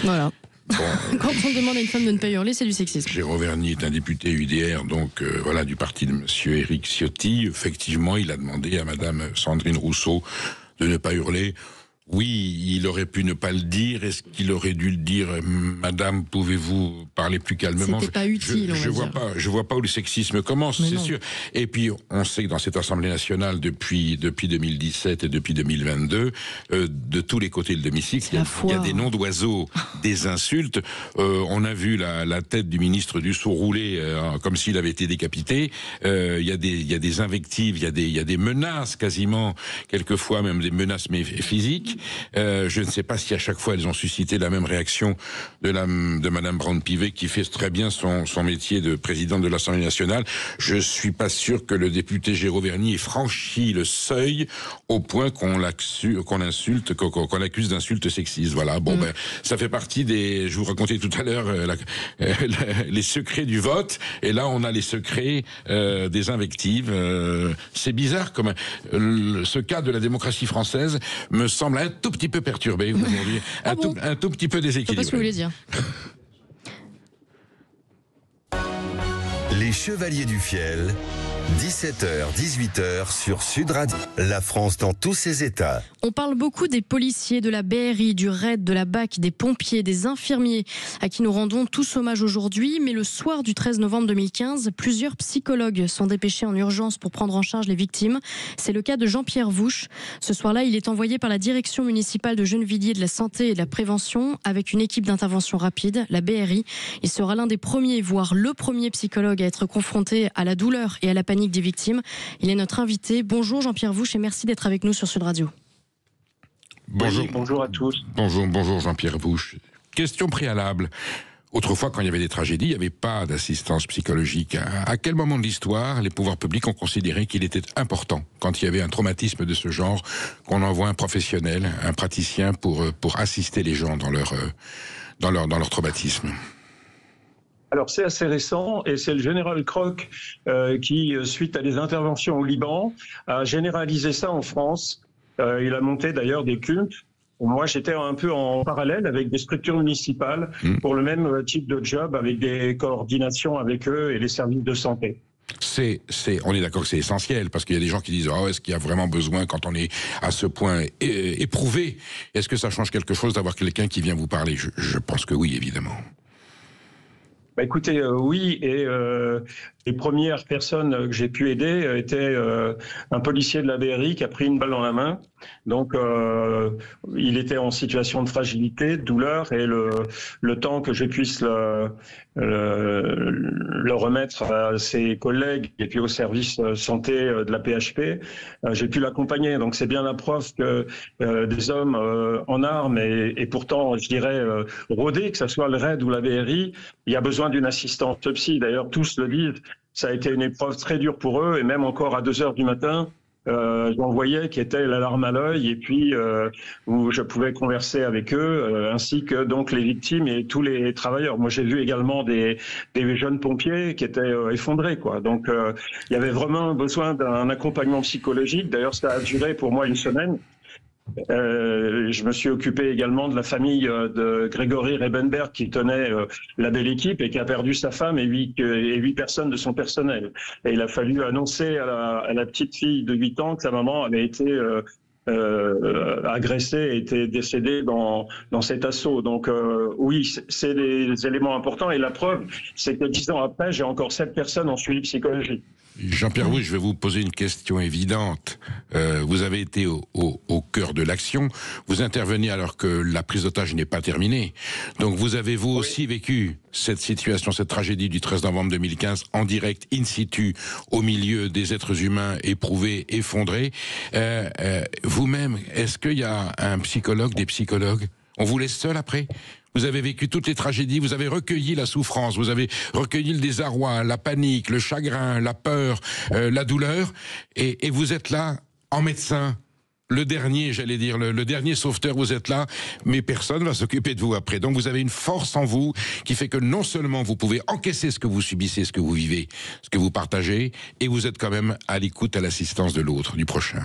Voilà. Bon. Quand on demande à une femme de ne pas hurler, c'est du sexisme. Jérôme Verny est un député UDR, donc voilà, du parti de monsieur Éric Ciotti. Effectivement, il a demandé à madame Sandrine Rousseau de ne pas hurler. Oui, il aurait pu ne pas le dire. Est-ce qu'il aurait dû le dire, Madame, pouvez-vous parler plus calmement? C'était pas utile, je vois pas où le sexisme commence, c'est sûr. Et puis, on sait que dans cette Assemblée nationale, depuis 2017 et depuis 2022, de tous les côtés de l'hémicycle, il y a des noms d'oiseaux, des insultes. On a vu la tête du ministre Dussopt rouler comme s'il avait été décapité. Il y a des invectives, il y a des menaces quasiment, quelquefois même des menaces physiques. Je ne sais pas si à chaque fois elles ont suscité la même réaction de Madame Braun-Pivet, qui fait très bien son métier de présidente de l'Assemblée nationale. Je suis pas sûr que le député Géraud Verny ait franchi le seuil au point qu'on l'insulte, qu'on l'accuse d'insultes sexistes. Voilà. Bon, ça fait partie des. Je vous racontais tout à l'heure les secrets du vote, et là on a les secrets des invectives. C'est bizarre, comme ce cas de la démocratie française me semble un tout petit peu perturbé aujourd'hui, un tout petit peu déséquilibré. Je sais pas ce que vous voulez dire. Les Chevaliers du Fiel, 17h, 18h sur Sud Radio. La France dans tous ses états. On parle beaucoup des policiers, de la BRI, du RAID, de la BAC, des pompiers, des infirmiers, à qui nous rendons tous hommage aujourd'hui. Mais le soir du 13 novembre 2015, plusieurs psychologues sont dépêchés en urgence pour prendre en charge les victimes. C'est le cas de Jean-Pierre Vouche. Ce soir-là, il est envoyé par la direction municipale de Gennevilliers de la santé et de la prévention avec une équipe d'intervention rapide, la BRI. Il sera l'un des premiers, voire le premier psychologue à être confronté à la douleur et à la panique des victimes. Il est notre invité. Bonjour Jean-Pierre Vouche et merci d'être avec nous sur Sud Radio. Bonjour. Oui, bonjour à tous. Bonjour Jean-Pierre Vouche. Question préalable. Autrefois, quand il y avait des tragédies, il n'y avait pas d'assistance psychologique. À quel moment de l'histoire les pouvoirs publics ont considéré qu'il était important, quand il y avait un traumatisme de ce genre, qu'on envoie un professionnel, un praticien pour assister les gens dans leur traumatisme? Alors c'est assez récent et c'est le général Kroc qui, suite à des interventions au Liban, a généralisé ça en France. Il a monté d'ailleurs des cultes. Moi, j'étais un peu en parallèle avec des structures municipales pour le même type de job, avec des coordinations avec eux et les services de santé. On est d'accord que c'est essentiel, parce qu'il y a des gens qui disent est-ce qu'il y a vraiment besoin, quand on est à ce point éprouvé, est-ce que ça change quelque chose d'avoir quelqu'un qui vient vous parler? Je pense que oui, évidemment. Bah écoutez, oui, et les premières personnes que j'ai pu aider étaient un policier de la BRI qui a pris une balle dans la main. Donc, il était en situation de fragilité, de douleur, et le temps que je puisse le remettre à ses collègues et puis au service santé de la PHP, j'ai pu l'accompagner. Donc, c'est bien la preuve que des hommes en armes et pourtant, je dirais, rodés, que ce soit le RAID ou la BRI, il y a besoin d'une assistance psy. D'ailleurs, tous le disent. Ça a été une épreuve très dure pour eux, et même encore à 2h du matin, j'en voyais qui était la larme à l'œil, et puis où je pouvais converser avec eux, ainsi que donc les victimes et tous les travailleurs. Moi, j'ai vu également des jeunes pompiers qui étaient effondrés, quoi. Donc, il y avait vraiment besoin d'un accompagnement psychologique. D'ailleurs, ça a duré pour moi 1 semaine. Je me suis occupé également de la famille de Grégory Rebenberg, qui tenait la belle équipe et qui a perdu sa femme et 8 personnes de son personnel. Et il a fallu annoncer à la petite fille de 8 ans que sa maman avait été agressée et était décédée dans cet assaut. Donc oui, c'est des éléments importants. Et la preuve, c'est que 10 ans après, j'ai encore 7 personnes en suivi psychologique. Jean-Pierre Vouche, je vais vous poser une question évidente. Vous avez été au cœur de l'action. Vous intervenez alors que la prise d'otage n'est pas terminée. Donc vous avez vous aussi vécu cette situation, cette tragédie du 13 novembre 2015 en direct, in situ, au milieu des êtres humains éprouvés, effondrés. Vous-même, est-ce qu'il y a un psychologue, des psychologues? On vous laisse seul après? Vous avez vécu toutes les tragédies, vous avez recueilli la souffrance, vous avez recueilli le désarroi, la panique, le chagrin, la peur, la douleur, et vous êtes là, en médecin, le dernier, j'allais dire, le dernier sauveteur, vous êtes là, mais personne ne va s'occuper de vous après. Donc vous avez une force en vous qui fait que non seulement vous pouvez encaisser ce que vous subissez, ce que vous vivez, ce que vous partagez, et vous êtes quand même à l'écoute, à l'assistance de l'autre, du prochain.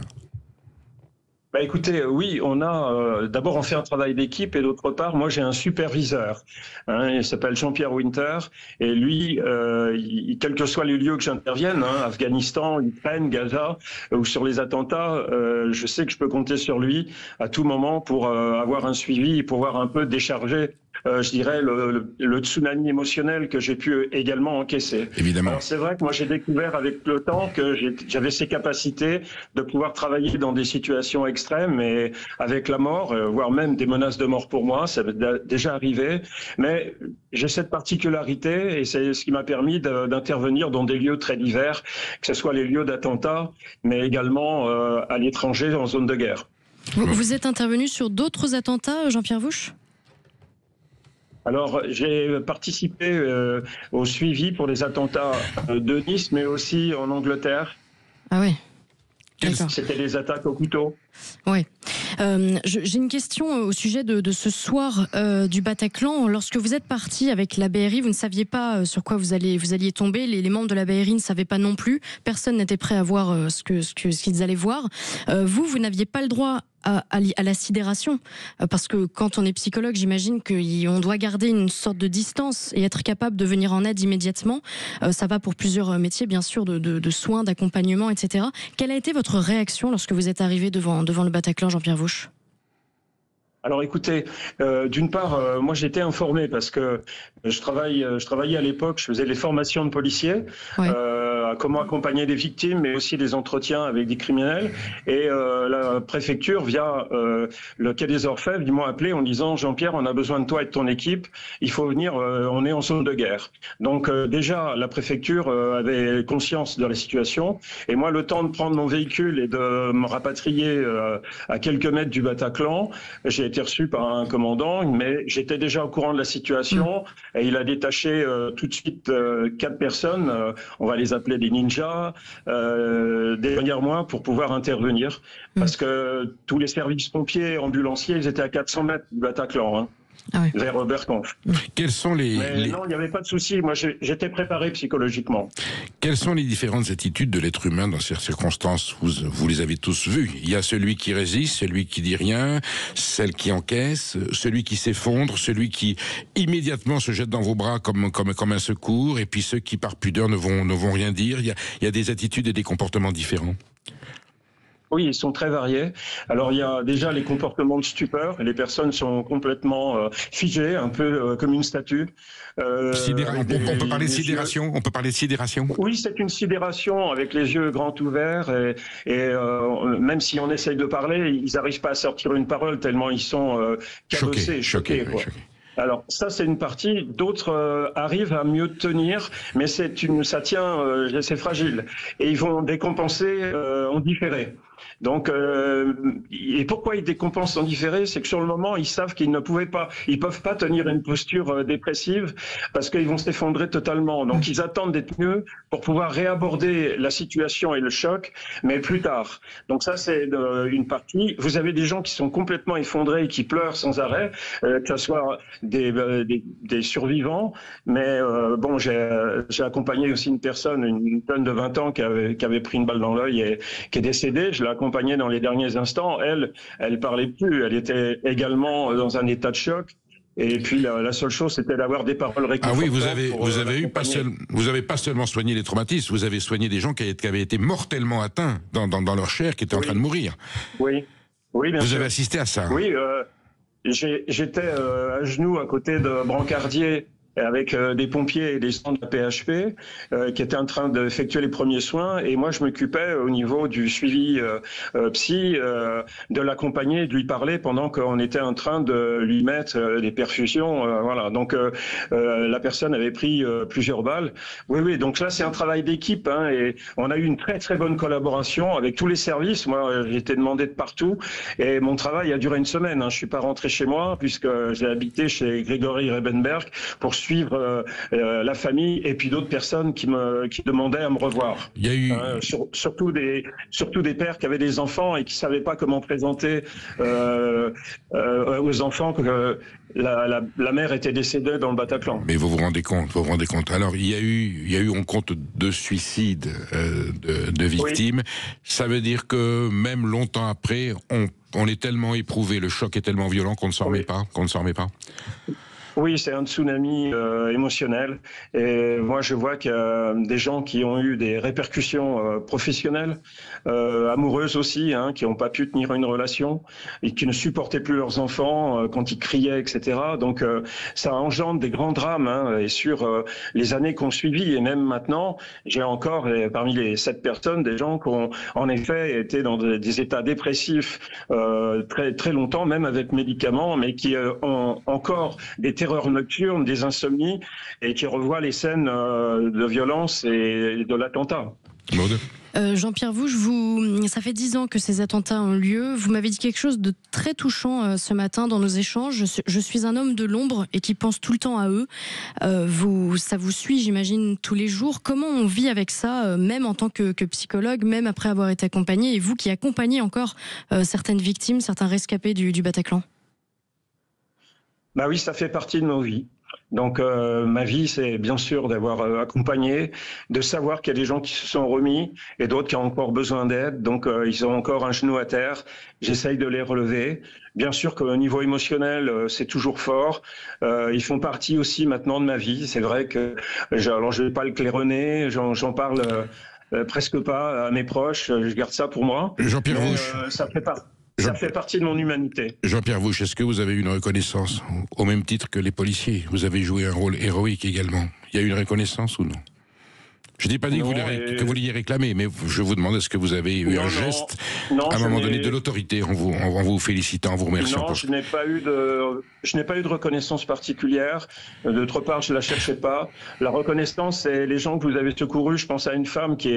Bah écoutez, oui, on a d'abord on fait un travail d'équipe et d'autre part, moi j'ai un superviseur. Il s'appelle Jean-Pierre Winter et lui, quels que soient les lieux que j'intervienne, Afghanistan, Ukraine, Gaza ou sur les attentats, je sais que je peux compter sur lui à tout moment pour avoir un suivi et pouvoir un peu décharger. Je dirais le tsunami émotionnel que j'ai pu également encaisser. Évidemment. Alors c'est vrai que moi j'ai découvert avec le temps que j'avais ces capacités de pouvoir travailler dans des situations extrêmes et avec la mort, voire même des menaces de mort pour moi, ça m'est déjà arrivé. Mais j'ai cette particularité et c'est ce qui m'a permis d'intervenir dans des lieux très divers, que ce soit les lieux d'attentats, mais également à l'étranger en zone de guerre. Vous êtes intervenu sur d'autres attentats, Jean-Pierre Vouche ? Alors, j'ai participé au suivi pour les attentats de Nice, mais aussi en Angleterre. Ah oui. C'était les attaques au couteau. Oui. J'ai une question au sujet de ce soir du Bataclan. Lorsque vous êtes parti avec la BRI, vous ne saviez pas sur quoi vous alliez tomber. Les membres de la BRI ne savaient pas non plus. Personne n'était prêt à voir ce qu'ils allaient voir. Vous n'aviez pas le droit à la sidération, parce que quand on est psychologue, j'imagine qu'on doit garder une sorte de distance et être capable de venir en aide immédiatement. Ça va pour plusieurs métiers, bien sûr, de soins, d'accompagnement, etc. Quelle a été votre réaction lorsque vous êtes arrivé devant le Bataclan, Jean-Pierre Vouche ? Alors écoutez, d'une part, moi j'étais informé parce que je travaillais à l'époque, je faisais les formations de policiers, comment accompagner les victimes, mais aussi des entretiens avec des criminels. Et la préfecture, via le Quai des Orfèvres, ils m'ont appelé en disant « Jean-Pierre, on a besoin de toi et de ton équipe, il faut venir, on est en zone de guerre ». Donc déjà, la préfecture avait conscience de la situation. Et moi, le temps de prendre mon véhicule et de me rapatrier à quelques mètres du Bataclan, j'ai été reçu par un commandant, mais j'étais déjà au courant de la situation et il a détaché tout de suite 4 personnes, on va les appeler des ninjas, derrière moi pour pouvoir intervenir. Parce que tous les services pompiers, ambulanciers, ils étaient à 400 mètres du Bataclan. Vers Oberkampf. Quels sont non, il n'y avait pas de souci. Moi, j'étais préparé psychologiquement. Quelles sont les différentes attitudes de l'être humain dans ces circonstances ? Vous les avez tous vues. Il y a celui qui résiste, celui qui dit rien, celle qui encaisse, celui qui s'effondre, celui qui immédiatement se jette dans vos bras comme un secours, et puis ceux qui par pudeur ne vont rien dire. Il y a des attitudes et des comportements différents. Oui, ils sont très variés. Alors, il y a déjà les comportements de stupeur. Les personnes sont complètement figées, un peu comme une statue. On peut parler de sidération. On peut parler de sidération. Oui, c'est une sidération avec les yeux grands ouverts. Et même si on essaye de parler, ils n'arrivent pas à sortir une parole tellement ils sont cabossés, choqués. Alors ça c'est une partie, d'autres arrivent à mieux tenir, mais ça tient, c'est fragile. Et ils vont décompenser en différé. Donc, et pourquoi ils décompensent en différé, c'est que sur le moment, ils savent qu'ils ne peuvent pas tenir une posture dépressive parce qu'ils vont s'effondrer totalement. Donc, ils attendent d'être mieux pour pouvoir réaborder la situation et le choc, mais plus tard. Donc ça, c'est une partie. Vous avez des gens qui sont complètement effondrés et qui pleurent sans arrêt, que ce soit des survivants, mais bon, j'ai accompagné aussi une personne, une jeune de 20 ans qui avait pris une balle dans l'œil et qui est décédée. Je l'ai accompagnée dans les derniers instants. Elle parlait plus. Elle était également dans un état de choc. Et puis la seule chose, c'était d'avoir des paroles réconfortantes. Ah oui, vous avez pas seulement soigné les traumatismes, vous avez soigné des gens qui avaient été mortellement atteints dans leur chair, qui étaient en train de mourir. Oui, bien sûr. Vous avez assisté à ça. Oui, j'étais à genoux à côté de brancardier avec des pompiers et des gens de la PHP qui étaient en train d'effectuer les premiers soins, et moi je m'occupais au niveau du suivi psy de l'accompagner, de lui parler pendant qu'on était en train de lui mettre des perfusions, voilà. Donc la personne avait pris plusieurs balles. Oui, donc là c'est un travail d'équipe, et on a eu une très très bonne collaboration avec tous les services. Moi j'ai été demandé de partout et mon travail a duré une semaine. Je suis pas rentré chez moi puisque j'ai habité chez Grégory Rebenberg pour suivre la famille et puis d'autres personnes qui demandaient à me revoir. Il y a eu surtout des pères qui avaient des enfants et qui savaient pas comment présenter aux enfants que la mère était décédée dans le Bataclan. Mais vous vous rendez compte. Alors, il y a eu, on compte 2 suicides de victimes. Oui. Ça veut dire que même longtemps après, on est tellement éprouvé, le choc est tellement violent qu'on ne s'en remet pas, Oui, c'est un tsunami émotionnel. Et moi, je vois qu'il y a des gens qui ont eu des répercussions professionnelles, amoureuses aussi, qui n'ont pas pu tenir une relation et qui ne supportaient plus leurs enfants quand ils criaient, etc. Donc, ça engendre des grands drames. Et sur les années qu'on suivi, et même maintenant, j'ai encore, parmi les 7 personnes, des gens qui ont en effet été dans des états dépressifs très, très longtemps, même avec médicaments, mais qui ont encore des terreurs nocturnes, des insomnies, et qui revoient les scènes de violence et de l'attentat. Jean-Pierre Vouche, ça fait 10 ans que ces attentats ont lieu. Vous m'avez dit quelque chose de très touchant ce matin dans nos échanges. Je suis un homme de l'ombre et qui pense tout le temps à eux. Ça vous suit, j'imagine, tous les jours. Comment on vit avec ça, même en tant que psychologue, même après avoir été accompagné, et vous qui accompagnez encore certaines victimes, certains rescapés du Bataclan? Bah oui, ça fait partie de nos vies. Donc ma vie, c'est bien sûr d'avoir accompagné, de savoir qu'il y a des gens qui se sont remis et d'autres qui ont encore besoin d'aide. Donc ils ont encore un genou à terre. J'essaye de les relever. Bien sûr qu'au niveau émotionnel, c'est toujours fort. Ils font partie aussi maintenant de ma vie. C'est vrai que alors je vais pas le claironner, j'en parle presque pas à mes proches. Je garde ça pour moi. Jean-Pierre Vouche. Ça fait partie de mon humanité. Jean-Pierre Vouche, est-ce que vous avez eu une reconnaissance au même titre que les policiers? Vous avez joué un rôle héroïque également. Il y a eu une reconnaissance ou non? Je n'ai pas dit que vous l'ayez réclamé, mais je vous demande, est-ce que vous avez eu un geste à un moment donné de l'autorité en vous félicitant, en vous remerciant? Non, je n'ai pas eu de reconnaissance particulière. D'autre part, je la cherchais pas. La reconnaissance, c'est les gens que vous avez secourus. Je pense à une femme qui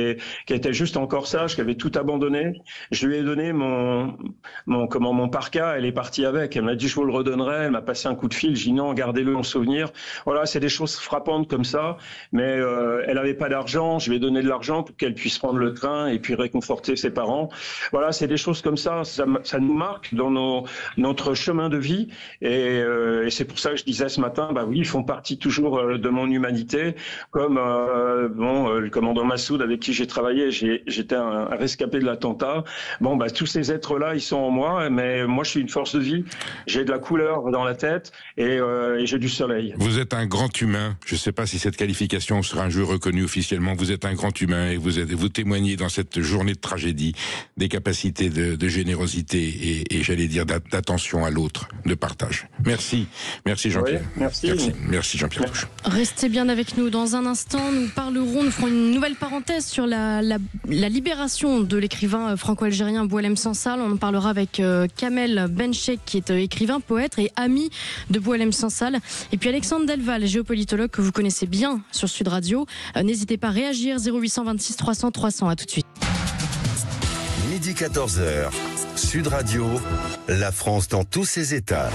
était juste en corsage, qui avait tout abandonné. Je lui ai donné mon parka. Elle est partie avec. Elle m'a dit, je vous le redonnerai. Elle m'a passé un coup de fil. J'ai dit non, gardez-le en souvenir. Voilà, c'est des choses frappantes comme ça. Mais elle avait pas d'argent. Je lui ai donné de l'argent pour qu'elle puisse prendre le train et puis réconforter ses parents. Voilà, c'est des choses comme ça. Ça nous marque dans notre chemin de vie. Et c'est pour ça que je disais ce matin, bah oui, ils font partie toujours de mon humanité. Comme le commandant Massoud avec qui j'ai travaillé, j'étais un rescapé de l'attentat. Bon, bah tous ces êtres-là, ils sont en moi. Mais moi, je suis une force de vie. J'ai de la couleur dans la tête et j'ai du soleil. Vous êtes un grand humain. Je ne sais pas si cette qualification sera un jour reconnue officiellement. Vous êtes un grand humain et vous témoignez dans cette journée de tragédie des capacités de générosité et j'allais dire d'attention à l'autre, de partage. Merci Jean-Pierre. Oui, merci Jean-Pierre Vouche. Restez bien avec nous. Dans un instant, nous ferons une nouvelle parenthèse sur la libération de l'écrivain franco-algérien Boualem Sansal. On en parlera avec Kamel Benchek, qui est écrivain, poète et ami de Boualem Sansal. Et puis Alexandre Delval, géopolitologue que vous connaissez bien sur Sud Radio. N'hésitez pas à réagir, 0826 300 300. À tout de suite. Midi 14h, Sud Radio, la France dans tous ses états.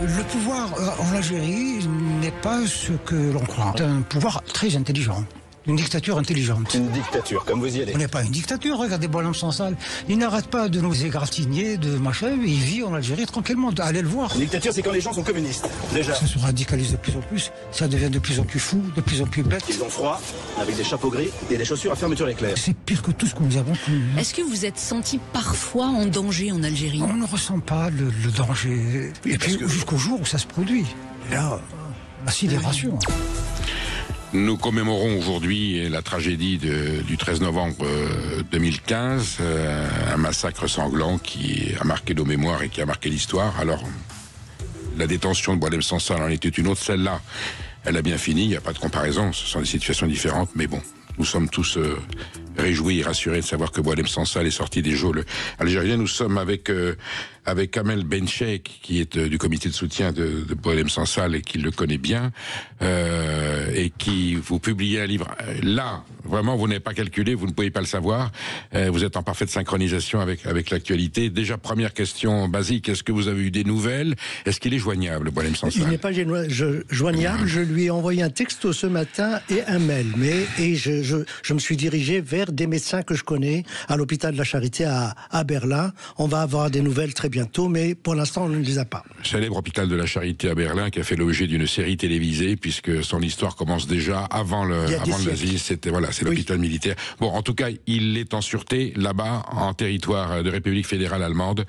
Le pouvoir en Algérie n'est pas ce que l'on croit. C'est un pouvoir très intelligent. Une dictature intelligente. Une dictature, comme vous y allez. On n'est pas une dictature, regardez Boualem Sansal. Il n'arrête pas de nous égratigner, de machin, il vit en Algérie tranquillement, allez le voir. Une dictature, c'est quand les gens sont communistes, déjà. Ça se radicalise de plus en plus, ça devient de plus en plus fou, de plus en plus bête. Ils ont froid, avec des chapeaux gris et des chaussures à fermeture éclair. C'est pire que tout ce que nous avons connu. Est-ce que vous êtes senti parfois en danger en Algérie? On ne ressent pas le danger. Et puis jusqu'au jour où ça se produit. Et là, la sidération. Nous commémorons aujourd'hui la tragédie du 13 novembre 2015, un massacre sanglant qui a marqué nos mémoires et qui a marqué l'histoire. Alors, la détention de Boualem Sansal en était une autre. Celle-là, elle a bien fini, il n'y a pas de comparaison, ce sont des situations différentes, mais bon, nous sommes tous réjouis et rassurés de savoir que Boualem Sansal est sorti des geôles algériennes. Nous sommes avec avec Kamel Bencheikh, qui est du comité de soutien de Boualem Sansal et qui le connaît bien, et qui vous publiez un livre. Là, vraiment, vous n'avez pas calculé, vous ne pouvez pas le savoir. Vous êtes en parfaite synchronisation avec l'actualité. Déjà, première question basique, est-ce que vous avez eu des nouvelles? Est-ce qu'il est joignable, Boualem Sansal? Il n'est pas joignable. Je lui ai envoyé un texto ce matin et un mail. Et je me suis dirigé vers des médecins que je connais à l'hôpital de la Charité à Berlin. On va avoir des nouvelles très bientôt, mais pour l'instant, on ne les a pas. Célèbre hôpital de la Charité à Berlin qui a fait l'objet d'une série télévisée, puisque son histoire commence déjà avant le nazisme. C'était c'est l'hôpital militaire. Bon, en tout cas, il est en sûreté là-bas, en territoire de République fédérale allemande,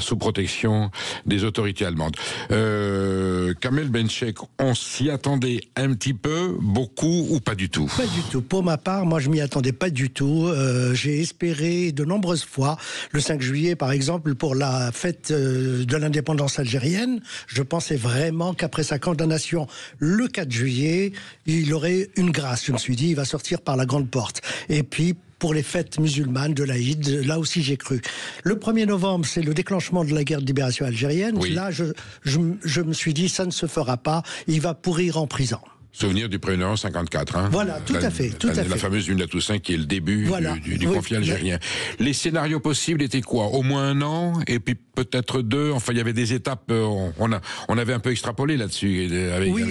sous protection des autorités allemandes. Kamel Bencheikh, on s'y attendait un petit peu, beaucoup ou pas du tout? Pas du tout. Pour ma part, moi, je m'y attendais pas du tout. J'ai espéré de nombreuses fois, le 5 juillet, par exemple, pour la fête de l'indépendance algérienne, je pensais vraiment qu'après sa condamnation, le 4 juillet, il aurait une grâce. Je me suis dit, il va sortir par la grande porte. Et puis, pour les fêtes musulmanes de l'Aïd, là aussi j'ai cru. Le 1er novembre, c'est le déclenchement de la guerre de libération algérienne. Oui. Là, je me suis dit, ça ne se fera pas, il va pourrir en prison. Souvenir du 1er novembre 54, hein. Voilà, tout à fait. La fameuse Lune de la Toussaint qui est le début du conflit algérien. Les scénarios possibles étaient quoi? Au moins 1 an, et puis peut-être 2. Enfin, il y avait des étapes. On avait un peu extrapolé là-dessus.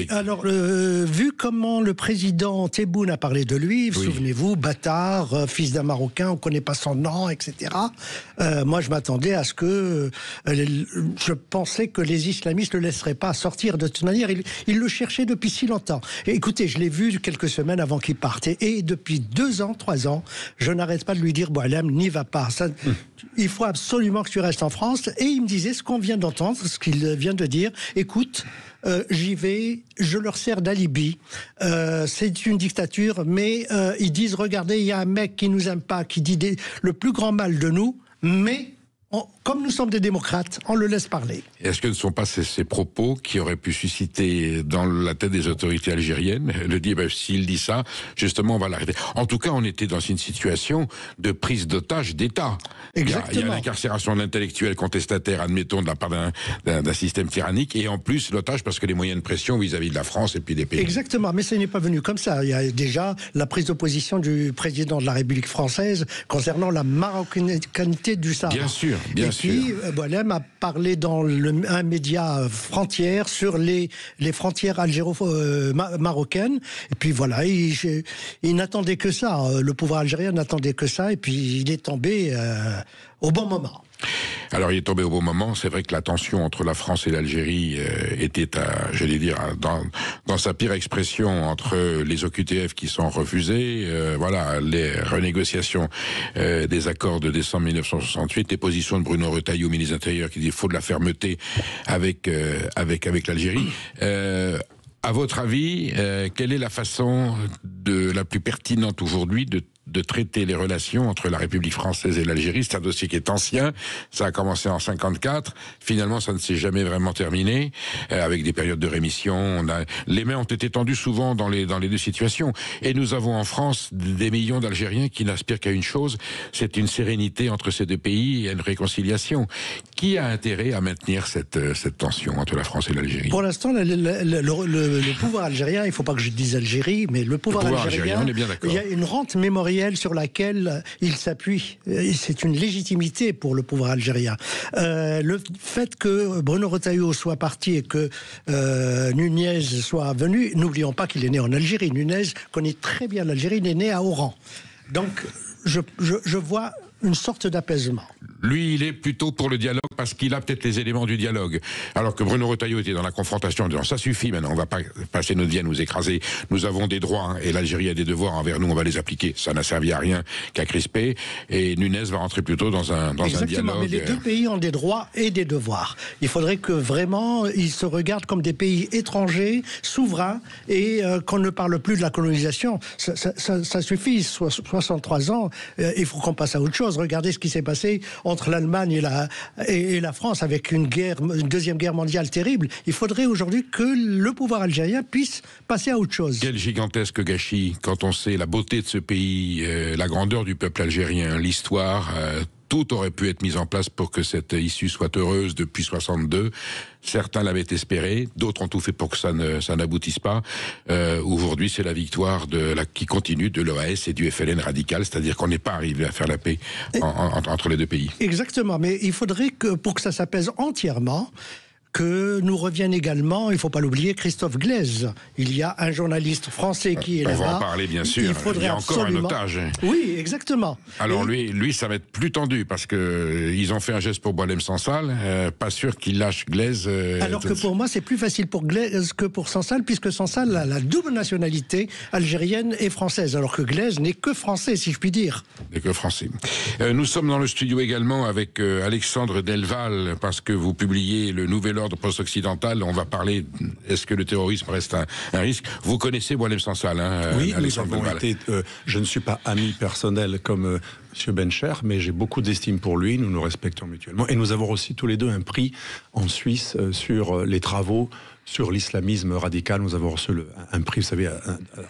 Alors, vu comment le président Tebboune a parlé de lui, souvenez-vous, bâtard, fils d'un Marocain, on ne connaît pas son nom, etc. Moi, je m'attendais à ce que... je pensais que les islamistes ne le laisseraient pas sortir de toute manière. Ils le cherchaient depuis si longtemps. Et écoutez, je l'ai vu quelques semaines avant qu'il parte. Et depuis 2 ans, 3 ans, je n'arrête pas de lui dire, Boualem, n'y va pas. Il faut absolument que tu restes en France. Et il me disait ce qu'on vient d'entendre, ce qu'il vient de dire. Écoute, j'y vais, je leur sers d'alibi. C'est une dictature, mais ils disent, regardez, il y a un mec qui nous aime pas, qui dit le plus grand mal de nous, mais... comme nous sommes des démocrates, on le laisse parler. Est-ce que ne sont pas ces propos qui auraient pu susciter dans la tête des autorités algériennes le dire, s'il dit ça, justement, on va l'arrêter. En tout cas, on était dans une situation de prise d'otage d'État. Exactement. Il y a l'incarcération d'intellectuels contestataires, admettons, de la part d'un système tyrannique, et en plus l'otage parce que les moyens de pression vis-à-vis de la France et puis des pays. Exactement, mais ce n'est pas venu comme ça. Il y a déjà la prise de position du président de la République française concernant la marocanité du Sahara. Bien sûr. Et puis, Boualem a parlé dans un média Frontières sur les frontières algéro-marocaines. Et puis voilà, il n'attendait que ça. Le pouvoir algérien n'attendait que ça. Et puis il est tombé au bon moment. Alors il est tombé au bon moment. C'est vrai que la tension entre la France et l'Algérie était, dans sa pire expression, entre les OQTF qui sont refusés, les renégociations des accords de décembre 1968, les positions de Bruno Retailleau, ministre de l'Intérieur, qui dit qu'il faut de la fermeté avec l'Algérie. À votre avis, quelle est la façon la plus pertinente aujourd'hui de traiter les relations entre la République française et l'Algérie? C'est un dossier qui est ancien, ça a commencé en 54, finalement ça ne s'est jamais vraiment terminé, avec des périodes de rémission. Les mains ont été tendues souvent dans les 2 situations, et nous avons en France des millions d'Algériens qui n'aspirent qu'à une chose, c'est une sérénité entre ces 2 pays et une réconciliation. Qui a intérêt à maintenir cette tension entre la France et l'Algérie? Pour l'instant, le pouvoir algérien, il ne faut pas que je dise Algérie, mais le pouvoir algérien, on est bien d'accord. Il y a une rente mémorielle sur laquelle il s'appuie. C'est une légitimité pour le pouvoir algérien. Le fait que Bruno Retailleau soit parti et que Nunez soit venu, n'oublions pas qu'il est né en Algérie. Nunez connaît très bien l'Algérie, il est né à Oran. Donc, je vois une sorte d'apaisement. Lui, il est plutôt pour le dialogue parce qu'il a peut-être les éléments du dialogue. Alors que Bruno Retailleau était dans la confrontation en disant ça suffit maintenant, on va pas passer notre vie à nous écraser. Nous avons des droits et l'Algérie a des devoirs envers nous, on va les appliquer. Ça n'a servi à rien qu'à crisper. Et Nunez va rentrer plutôt dans un dialogue. Exactement, mais les 2 pays ont des droits et des devoirs. Il faudrait que vraiment ils se regardent comme des pays étrangers, souverains, et qu'on ne parle plus de la colonisation. Ça suffit, 63 ans, il faut qu'on passe à autre chose. Regardez ce qui s'est passé entre l'Allemagne et la France avec une deuxième guerre mondiale terrible. Il faudrait aujourd'hui que le pouvoir algérien puisse passer à autre chose. Quel gigantesque gâchis quand on sait la beauté de ce pays, la grandeur du peuple algérien, l'histoire, tout aurait pu être mis en place pour que cette issue soit heureuse depuis 62. Certains l'avaient espéré, d'autres ont tout fait pour que ça n'aboutisse pas. Aujourd'hui, c'est la victoire qui continue de l'OAS et du FLN radical, c'est-à-dire qu'on n'est pas arrivé à faire la paix entre les deux pays. Exactement, mais il faudrait que, pour que ça s'apaise entièrement, que nous revienne également, il ne faut pas l'oublier, Christophe Glaise. Il y a un journaliste français qui est là-bas. On va en parler, bien sûr. Il y a encore un otage. Oui, exactement. Alors lui, ça va être plus tendu, parce qu'ils ont fait un geste pour Boualem Sansal. Pas sûr qu'il lâche Glaise. Alors que pour moi, c'est plus facile pour Glaise que pour Sansal, puisque Sansal a la double nationalité algérienne et française, alors que Glaise n'est que français, si je puis dire. N'est que français. Nous sommes dans le studio également avec Alexandre Delval, parce que vous publiez le Nouvel Ordre post-occidental. On va parler, est-ce que le terrorisme reste un risque? Vous connaissez Boualem Sansal, hein, oui, Alexandre nous avons été, je ne suis pas ami personnel comme M. Bencher, mais j'ai beaucoup d'estime pour lui, nous nous respectons mutuellement. Et nous avons aussi tous les deux un prix en Suisse sur les travaux sur l'islamisme radical. Nous avons reçu un prix, vous savez,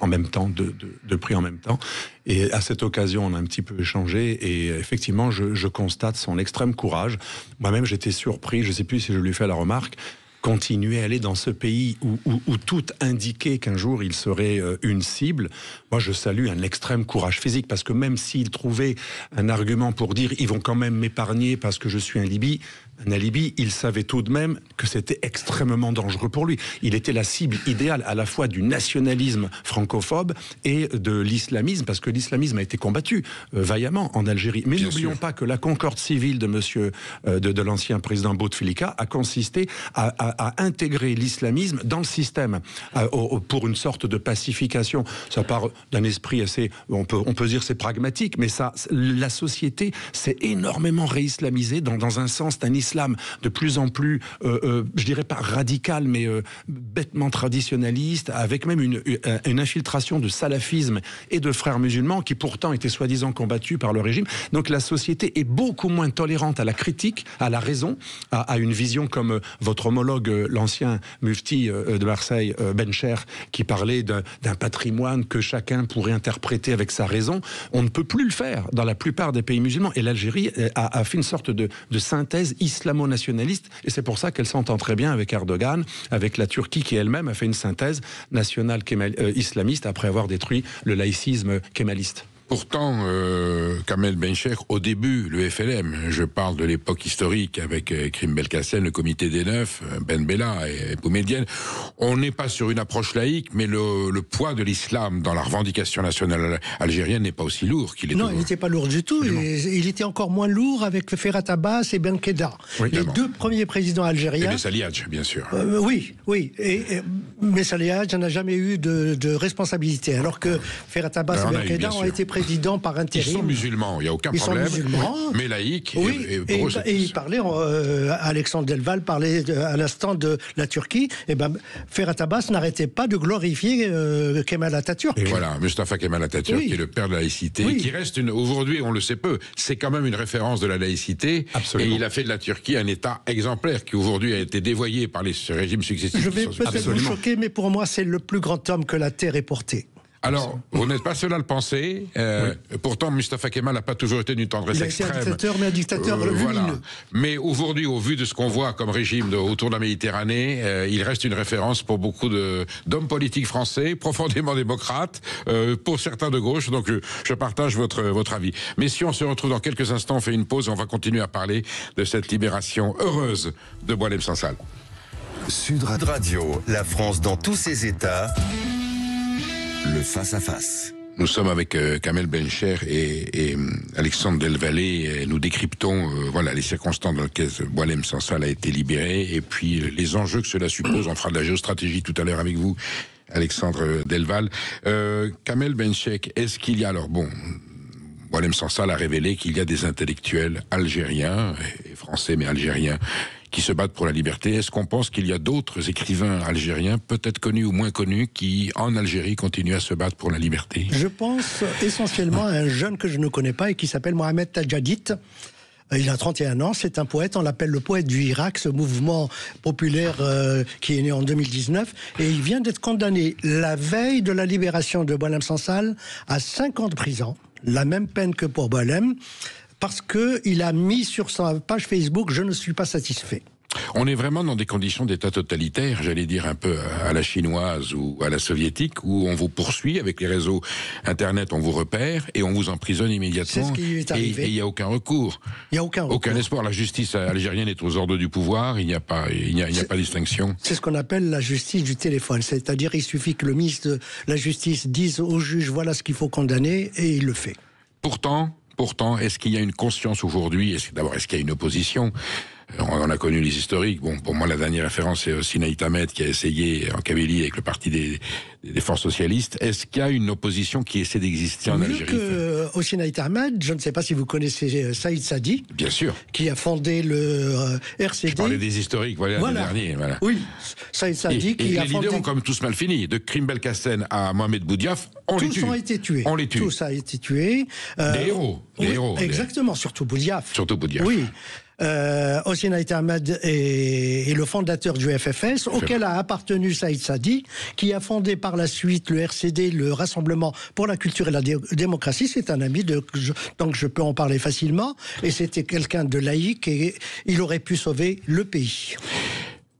en même temps, deux prix en même temps. Et à cette occasion, on a un petit peu échangé. Et effectivement, je constate son extrême courage. Moi-même, j'étais surpris, je ne sais plus si je lui ai fait la remarque, continuer à aller dans ce pays où tout indiquait qu'un jour il serait une cible. Moi, je salue un extrême courage physique, parce que même s'il trouvait un argument pour dire ils vont quand même m'épargner parce que je suis un alibi, il savait tout de même que c'était extrêmement dangereux pour lui. Il était la cible idéale à la fois du nationalisme francophobe et de l'islamisme, parce que l'islamisme a été combattu vaillamment en Algérie. Mais n'oublions pas que la concorde civile de l'ancien président Bouteflika a consisté à intégrer l'islamisme dans le système pour une sorte de pacification. Ça part d'un esprit assez, on peut dire c'est pragmatique, mais la société s'est énormément réislamisée dans un sens d'un islam de plus en plus, je dirais pas radical, mais bêtement traditionnaliste, avec même une infiltration de salafisme et de frères musulmans qui pourtant étaient soi-disant combattus par le régime. Donc la société est beaucoup moins tolérante à la critique, à la raison, à une vision comme votre homologue, l'ancien mufti de Marseille, Bencher, qui parlait d'un patrimoine que chacun pourrait interpréter avec sa raison. On ne peut plus le faire dans la plupart des pays musulmans, et l'Algérie a fait une sorte de synthèse islamo-nationaliste, et c'est pour ça qu'elle s'entend très bien avec Erdogan, avec la Turquie qui elle-même a fait une synthèse nationale islamiste après avoir détruit le laïcisme kémaliste. Pourtant, Kamel Bencher, au début, le FLM, je parle de l'époque historique avec Krim Belkacem, le comité des Neuf, Ben Bella et Boumedienne, on n'est pas sur une approche laïque, mais le poids de l'islam dans la revendication nationale algérienne n'est pas aussi lourd qu'il est. Non, il n'était pas lourd du tout. Il était encore moins lourd avec Ferhat Abbas et Ben Khedda, les deux premiers présidents algériens. Et Messali Hadj, bien sûr. Oui. Et Messali Hadj n'a jamais eu de responsabilité, alors que Ferhat Abbas et Ben Khedda ont été présidents par intérim. Ils sont musulmans, il n'y a aucun problème. Ils sont musulmans, mais laïcs. Oui, et il parlait, Alexandre Delval parlait à l'instant de la Turquie. Et ben, Ferhat Abbas n'arrêtait pas de glorifier Kemal Atatürk. Et voilà, Mustafa Kemal Atatürk, qui est le père de la laïcité, qui reste aujourd'hui, on le sait peu, c'est quand même une référence de la laïcité. Absolument. Et il a fait de la Turquie un État exemplaire qui aujourd'hui a été dévoyé par les régimes successifs. Je vais peut-être vous choquer, mais pour moi, c'est le plus grand homme que la Terre ait porté. Alors, vous n'êtes pas seul à le penser. Pourtant, Mustafa Kemal n'a pas toujours été d'une tendresse extrême. Il a été un dictateur, mais un dictateur lumineux. Voilà. Mais aujourd'hui, au vu de ce qu'on voit comme régime autour de la Méditerranée, il reste une référence pour beaucoup d'hommes politiques français, profondément démocrates, pour certains de gauche. Donc, je partage votre avis. Mais si on se retrouve dans quelques instants, on fait une pause, on va continuer à parler de cette libération heureuse de Boualem Sansal. Sud Radio, la France dans tous ses états. Le face-à-face. Nous sommes avec Kamel Bencher et Alexandre Delvalle. Nous décryptons les circonstances dans lesquelles Boualem Sansal a été libéré et puis les enjeux que cela suppose. On fera de la géostratégie tout à l'heure avec vous, Alexandre Delvalle. Kamel Bencher, est-ce qu'il y a Boualem Sansal a révélé qu'il y a des intellectuels algériens, et français mais algériens, qui se battent pour la liberté. Est-ce qu'on pense qu'il y a d'autres écrivains algériens, peut-être connus ou moins connus, qui, en Algérie, continuent à se battre pour la liberté? Je pense essentiellement à un jeune que je ne connais pas et qui s'appelle Mohamed Tadjadit. Il a 31 ans, c'est un poète, on l'appelle le poète du Irak, ce mouvement populaire qui est né en 2019, et il vient d'être condamné la veille de la libération de Boualem Sansal à 5 ans de prison, la même peine que pour Boualem, parce qu'il a mis sur sa page Facebook « Je ne suis pas satisfait ». On est vraiment dans des conditions d'état totalitaire, j'allais dire un peu à la chinoise ou à la soviétique, où on vous poursuit avec les réseaux Internet, on vous repère et on vous emprisonne immédiatement. C'est ce qui est arrivé. Et il n'y a aucun recours. Il n'y a aucun espoir. La justice algérienne est aux ordres du pouvoir, il n'y a pas de distinction. C'est ce qu'on appelle la justice du téléphone. C'est-à-dire il suffit que le ministre de la Justice dise au juge voilà ce qu'il faut condamner et il le fait. Pourtant, est-ce qu'il y a une conscience aujourd'hui? D'abord, est-ce qu'il y a une opposition? On en a connu les historiques. Bon, pour moi, la dernière référence, c'est Sinaï Hamed qui a essayé en Kabylie avec le parti des forces socialistes. Est-ce qu'il y a une opposition qui essaie d'exister en Algérie? Au Sinaï Hamed, je ne sais pas si vous connaissez Saïd Sadi. Bien sûr. Qui a fondé le RCD. Je parlais des historiques, le dernier. Voilà. Oui, Saïd Sadi qui a fondé... les leaders ont comme tous mal fini. De Krim Belkacem à Mohamed Boudiaf, on les tue. Tous ont été tués. On les tue. Tous ont été tués. Des héros. Des héros. Exactement, surtout Boudiaf. Oui. Hossein Ahmed est le fondateur du FFS, auquel a appartenu Saïd Sadi, qui a fondé par la suite le RCD, le Rassemblement pour la culture et la démocratie. C'est un ami, donc je peux en parler facilement. Et c'était quelqu'un de laïque et il aurait pu sauver le pays.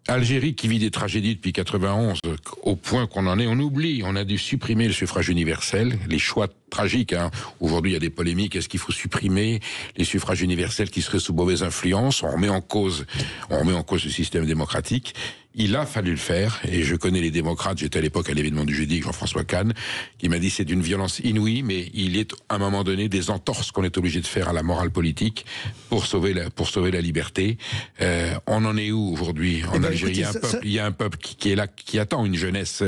Algérie qui vit des tragédies depuis 91, au point qu'on en est, on oublie, on a dû supprimer le suffrage universel, les choix tragiques. Aujourd'hui, il y a des polémiques, est-ce qu'il faut supprimer les suffrages universels qui seraient sous mauvaise influence? On remet en cause le système démocratique. Il a fallu le faire, et je connais les démocrates, j'étais à l'époque à l'événement du jeudi avec Jean-François Kahn, qui m'a dit c'est d'une violence inouïe, mais il est à un moment donné des entorses qu'on est obligé de faire à la morale politique pour sauver la liberté. On en est où aujourd'hui en Algérie? Il y a un peuple qui est là, qui attend une jeunesse,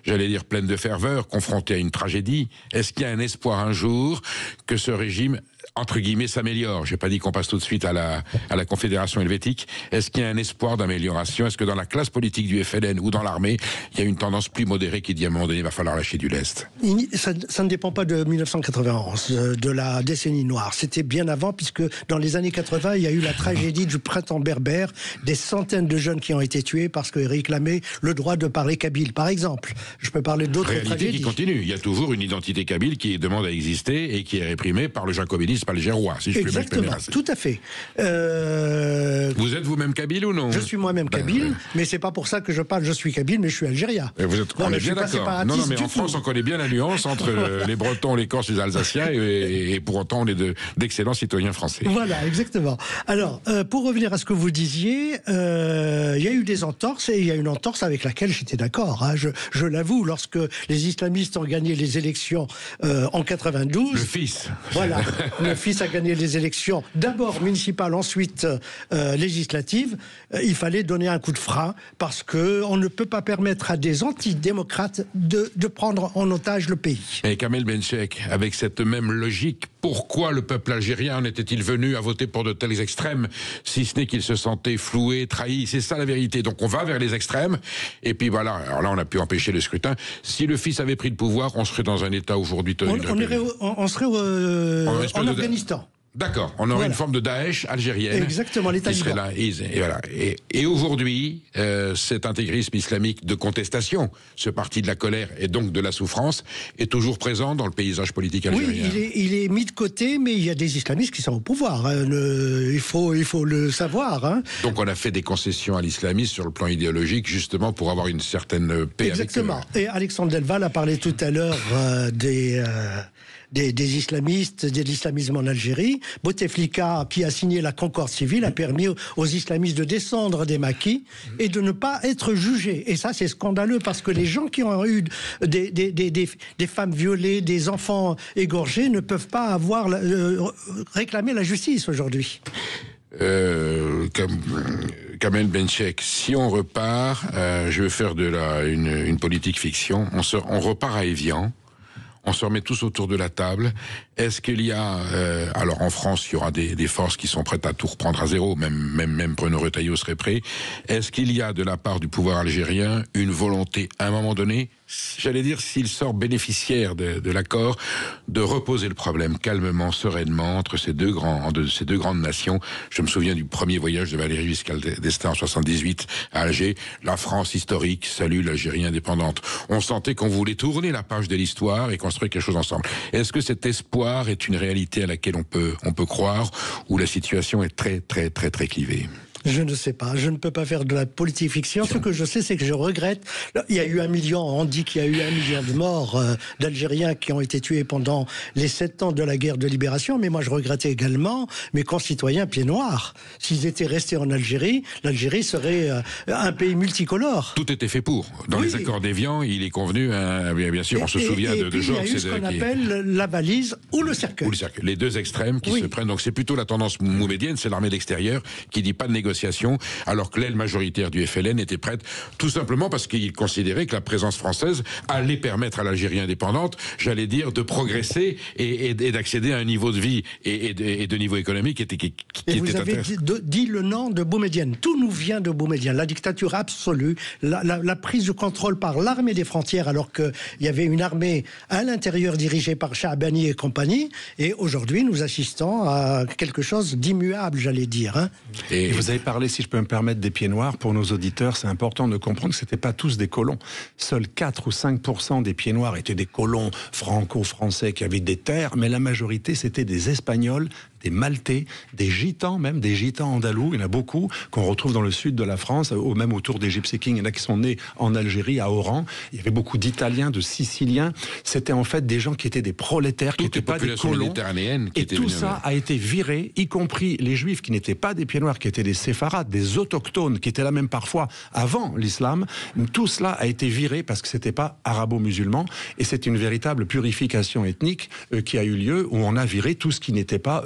j'allais dire pleine de ferveur, confrontée à une tragédie. Est-ce qu'il y a un espoir un jour que ce régime entre guillemets, s'améliore? J'ai pas dit qu'on passe tout de suite à la Confédération helvétique. Est-ce qu'il y a un espoir d'amélioration? Est-ce que dans la classe politique du FLN ou dans l'armée, il y a une tendance plus modérée qui dit à un moment donné, il va falloir lâcher du lest? Ça ne dépend pas de 1991, de la décennie noire. C'était bien avant, puisque dans les années 80, il y a eu la tragédie du printemps berbère, des centaines de jeunes qui ont été tués parce qu'ils réclamaient le droit de parler kabyle, par exemple. Je peux parler d'autres tragédies. Réalité qui continue. Il y a toujours une identité kabyle qui demande à exister et qui est réprimée par le jacobinisme algérois, si je puis m'exprimer ainsi. Tout à fait. Vous êtes vous-même kabyle ou non? Je suis moi-même kabyle, mais c'est pas pour ça que je parle je suis kabyle, mais je suis algérien. On est bien d'accord. Non, mais en France, on connaît bien la nuance entre les Bretons, les Corses, les Alsaciens, et pour autant, on est d'excellents citoyens français. Voilà, exactement. Alors, pour revenir à ce que vous disiez, il y a eu des entorses, et il y a une entorse avec laquelle j'étais d'accord. Je l'avoue, lorsque les islamistes ont gagné les élections en 92... Le fils. Voilà. Le fils a gagné les élections, d'abord municipales, ensuite législatives. Il fallait donner un coup de frein parce qu'on ne peut pas permettre à des antidémocrates de prendre en otage le pays. Et Kamel Benchek, avec cette même logique, pourquoi le peuple algérien en était-il venu à voter pour de tels extrêmes, si ce n'est qu'il se sentait floué, trahi? C'est ça la vérité. Donc on va vers les extrêmes, et puis voilà, alors là on a pu empêcher le scrutin. Si le fils avait pris le pouvoir, on serait dans un état aujourd'hui... On serait en Afghanistan. D'accord, on aurait une forme de Daesh algérienne. Exactement, les talibans. Et aujourd'hui, cet intégrisme islamique de contestation, ce parti de la colère et donc de la souffrance, est toujours présent dans le paysage politique algérien. Oui, il est mis de côté, mais il y a des islamistes qui sont au pouvoir. Il faut le savoir. Donc on a fait des concessions à l'islamisme sur le plan idéologique, justement pour avoir une certaine paix. Exactement. Et Alexandre Delval a parlé tout à l'heure des islamistes, de l'islamisme en Algérie. Bouteflika, qui a signé la concorde civile, a permis aux islamistes de descendre des maquis et de ne pas être jugés. Et ça, c'est scandaleux, parce que les gens qui ont eu des femmes violées, des enfants égorgés, ne peuvent pas réclamer la justice aujourd'hui. Kamel Benchek, si on repart, je vais faire une politique fiction, on repart à Évian. On se remet tous autour de la table. Est-ce qu'il y a... alors en France, il y aura des forces qui sont prêtes à tout reprendre à zéro, même Bruno Retailleau serait prêt. Est-ce qu'il y a de la part du pouvoir algérien une volonté, à un moment donné, j'allais dire, s'il sort bénéficiaire de l'accord, de reposer le problème calmement, sereinement, entre ces deux grandes nations. Je me souviens du premier voyage de Valéry Giscard d'Estaing en 78 à Alger. La France historique salue l'Algérie indépendante. On sentait qu'on voulait tourner la page de l'histoire et construire quelque chose ensemble. Est-ce que cet espoir est une réalité à laquelle on peut croire, ou la situation est très, très, très, très clivée? Je ne sais pas, je ne peux pas faire de la politique fiction. Ce que je sais, c'est que je regrette. Il y a eu 1 million, on dit qu'il y a eu 1 million de morts d'Algériens qui ont été tués pendant les 7 ans de la guerre de libération, mais moi je regrettais également mes concitoyens pieds noirs. S'ils étaient restés en Algérie, l'Algérie serait un pays multicolore. Tout était fait pour. Dans les accords d'Évian, il est convenu, bien sûr, on se souvient de Georges. Il y a eu ce qu'on appelle la valise ou le cercueil. Les deux extrêmes qui se prennent. Donc c'est plutôt la tendance moumédienne, c'est l'armée d'extérieur qui dit pas de négociation, alors que l'aile majoritaire du FLN était prête, tout simplement parce qu'il considérait que la présence française allait permettre à l'Algérie indépendante, j'allais dire, de progresser et d'accéder à un niveau de vie et de niveau économique qui était vous avez dit le nom de Boumedienne. Tout nous vient de Boumedienne. La dictature absolue, la prise de contrôle par l'armée des frontières, alors qu'il y avait une armée à l'intérieur dirigée par Chaabani et compagnie. Et aujourd'hui, nous assistons à quelque chose d'immuable, j'allais dire. Hein. Et vous avez parlé, si je peux me permettre, des pieds noirs. Pour nos auditeurs, c'est important de comprendre que ce n'étaient pas tous des colons. Seuls 4 ou 5% des pieds noirs étaient des colons franco-français qui avaient des terres, mais la majorité, c'était des Espagnols, des Maltais, des Gitans même, des Gitans andalous, il y en a beaucoup, qu'on retrouve dans le sud de la France, ou même autour des Gypsy Kings. Il y en a qui sont nés en Algérie, à Oran. Il y avait beaucoup d'Italiens, de Siciliens. C'était en fait des gens qui étaient des prolétaires, qui n'étaient pas des colons. Et tout ça a été viré, y compris les Juifs qui n'étaient pas des pieds noirs, qui étaient des séfarades, des autochtones, qui étaient là même parfois avant l'islam. Tout cela a été viré parce que c'était pas arabo-musulman. Et c'est une véritable purification ethnique qui a eu lieu, où on a viré tout ce qui n'était pas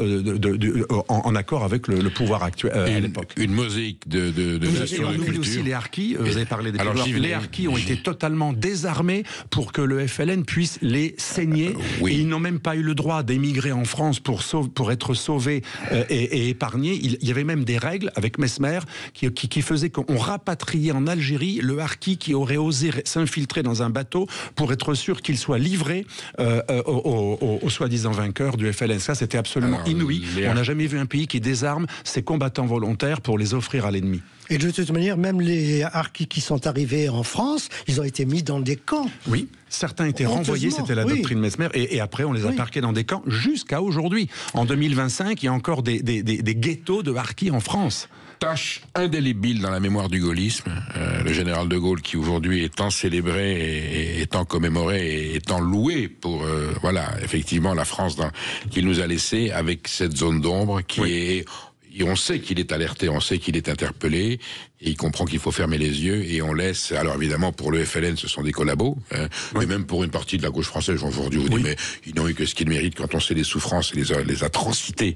en accord avec le pouvoir actuel à l'époque. Une mosaïque de nations, de culture. Aussi les harkis, vous avez parlé des les harkis ont été totalement désarmés pour que le FLN puisse les saigner. Et ils n'ont même pas eu le droit d'émigrer en France pour être sauvés et épargnés. Il y avait même des règles avec Mesmer qui faisaient qu'on rapatriait en Algérie le harki qui aurait osé s'infiltrer dans un bateau pour être sûr qu'il soit livré aux soi-disant vainqueurs du FLN. Ça, c'était absolument inouï. On n'a jamais vu un pays qui désarme ses combattants volontaires pour les offrir à l'ennemi. Et de toute manière, même les harkis qui sont arrivés en France, ils ont été mis dans des camps. Oui, certains étaient renvoyés, c'était la doctrine Mesmer, et après on les a parqués dans des camps jusqu'à aujourd'hui. En 2025, il y a encore des ghettos de harkis en France. Tâche indélébile dans la mémoire du gaullisme. Le général de Gaulle, qui aujourd'hui est tant célébré et étant commémoré et étant loué pour, effectivement, la France qu'il nous a laissée avec cette zone d'ombre qui est... Et on sait qu'il est alerté, on sait qu'il est interpellé, et il comprend qu'il faut fermer les yeux, et on laisse... Alors évidemment, pour le FLN, ce sont des collabos, mais même pour une partie de la gauche française, aujourd'hui, vous dites, mais ils n'ont eu que ce qu'ils méritent quand on sait les souffrances et les atrocités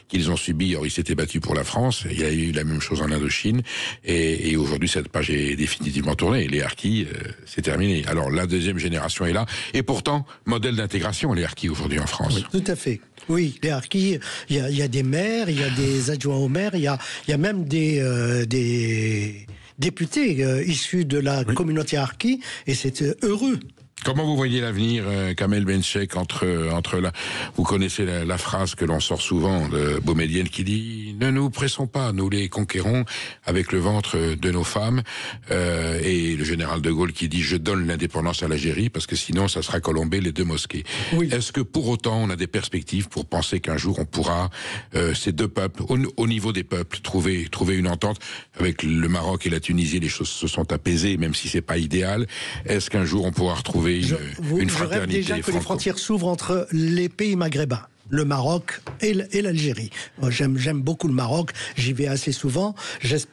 qu'ils ont subies. Or, ils s'étaient battus pour la France, il y a eu la même chose en Indochine, et aujourd'hui, cette page est définitivement tournée. Les harkis, c'est terminé. Alors, la deuxième génération est là, et pourtant, modèle d'intégration, les harkis, aujourd'hui, en France. Oui, tout à fait. Oui, les harkis, il y a des maires, il y a des adjoints aux maires, il y a même des députés issus de la communauté harki, et c'est heureux. Comment vous voyez l'avenir, Kamel Benchek, vous connaissez la phrase que l'on sort souvent de Boumedienne qui dit « Ne nous pressons pas, nous les conquérons avec le ventre de nos femmes », et le général de Gaulle qui dit « Je donne l'indépendance à l'Algérie parce que sinon ça sera Colombey, les deux mosquées ». Est-ce que pour autant on a des perspectives pour penser qu'un jour on pourra, ces deux peuples, au niveau des peuples, trouver une entente? Avec le Maroc et la Tunisie, les choses se sont apaisées, même si c'est pas idéal. Est-ce qu'un jour on pourra retrouver une fraternité? Je rêve déjà que les frontières s'ouvrent entre les pays maghrébins, le Maroc et l'Algérie. J'aime beaucoup le Maroc, j'y vais assez souvent.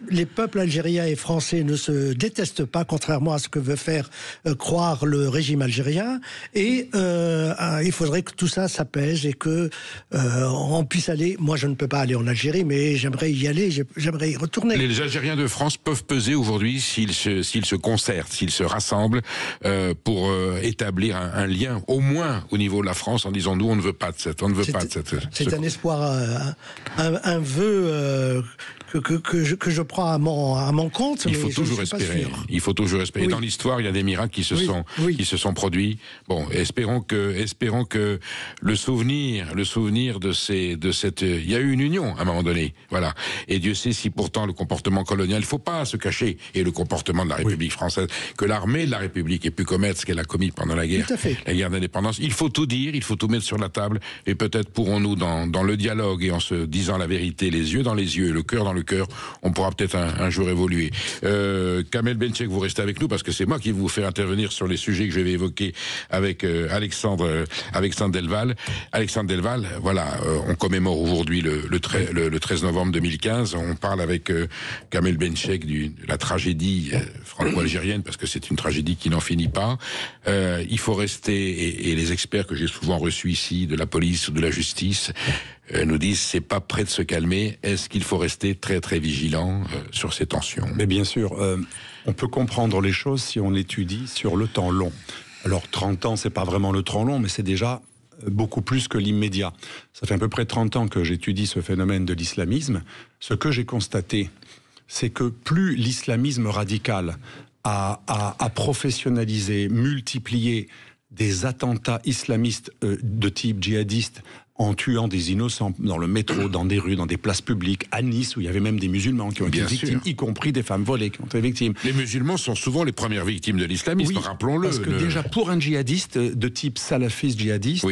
Les peuples algériens et français ne se détestent pas, contrairement à ce que veut faire croire le régime algérien. Et il faudrait que tout ça s'apaise et que on puisse aller. Moi, je ne peux pas aller en Algérie, mais j'aimerais y aller, j'aimerais y retourner. Les Algériens de France peuvent peser aujourd'hui s'ils se concertent, s'ils se rassemblent pour établir un lien, au moins au niveau de la France, en disant nous, on ne veut pas de cette, on ne veut C'est un espoir, un vœu que je prends à mon compte. Il faut toujours espérer. Il faut toujours espérer. Oui. Dans l'histoire, il y a des miracles qui se sont produits. Bon, espérons que le souvenir de cette, il y a eu une union à un moment donné. Voilà. Et Dieu sait si pourtant le comportement colonial, il faut pas se cacher, et le comportement de la République française, que l'armée de la République ait pu commettre ce qu'elle a commis pendant la guerre d'indépendance. Il faut tout dire, il faut tout mettre sur la table, et peut-être pourrons-nous dans le dialogue et en se disant la vérité, les yeux dans les yeux, le cœur dans le cœur, on pourra peut-être un jour évoluer. Kamel Benchek, vous restez avec nous parce que c'est moi qui vais vous faire intervenir sur les sujets que je vais évoquer avec Alexandre Delval. Alexandre Delval, voilà, on commémore aujourd'hui le 13 novembre 2015. On parle avec Kamel Benchek de la tragédie franco-algérienne parce que c'est une tragédie qui n'en finit pas. Il faut rester, et les experts que j'ai souvent reçus ici, de la police ou de la justice, nous disent c'est pas prêt de se calmer. Est-ce qu'il faut rester très très vigilant sur ces tensions? Mais bien sûr, on peut comprendre les choses si on étudie sur le temps long. Alors 30 ans, c'est pas vraiment le temps long, mais c'est déjà beaucoup plus que l'immédiat. Ça fait à peu près 30 ans que j'étudie ce phénomène de l'islamisme. Ce que j'ai constaté, c'est que plus l'islamisme radical a professionnalisé, multiplié des attentats islamistes de type djihadiste, en tuant des innocents dans le métro, dans des rues, dans des places publiques, à Nice, où il y avait même des musulmans qui ont été victimes, y compris des femmes volées qui ont été victimes. Les musulmans sont souvent les premières victimes de l'islamisme, rappelons-le. Parce que déjà, pour un djihadiste de type salafiste djihadiste,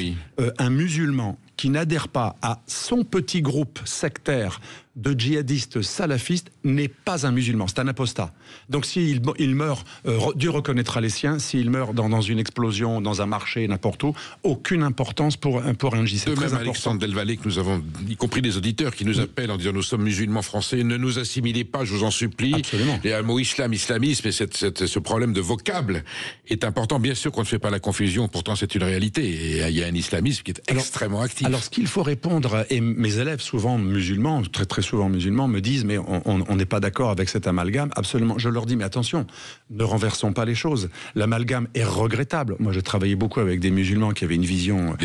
un musulman qui n'adhère pas à son petit groupe sectaire de djihadistes salafistes n'est pas un musulman, c'est un apostat. Donc s'il meurt, Dieu reconnaîtra les siens, s'il meurt dans une explosion, dans un marché, n'importe où, aucune importance pour un djihadiste. De même, Alexandre Delvalle, que nous avons, y compris des auditeurs qui nous appellent en disant nous sommes musulmans français, ne nous assimilez pas, je vous en supplie. Absolument. Les mots islamisme et ce problème de vocable est important. Bien sûr qu'on ne fait pas la confusion, pourtant c'est une réalité. Et il y a un islamisme qui est extrêmement actif. Alors ce qu'il faut répondre, et mes élèves souvent musulmans, très très souvent musulmans, me disent mais on n'est pas d'accord avec cet amalgame. Absolument. Je leur dis mais attention, ne renversons pas les choses. L'amalgame est regrettable. Moi j'ai travaillé beaucoup avec des musulmans qui avaient une vision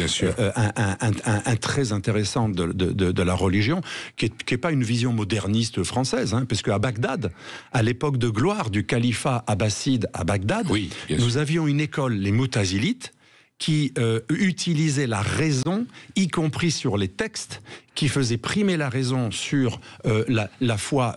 très intéressante de la religion, qui est pas une vision moderniste française, parce qu'à Bagdad, à l'époque de gloire du califat abbasside à Bagdad, nous avions une école, les Moutazilites, qui utilisait la raison, y compris sur les textes, qui faisait primer la raison sur la foi,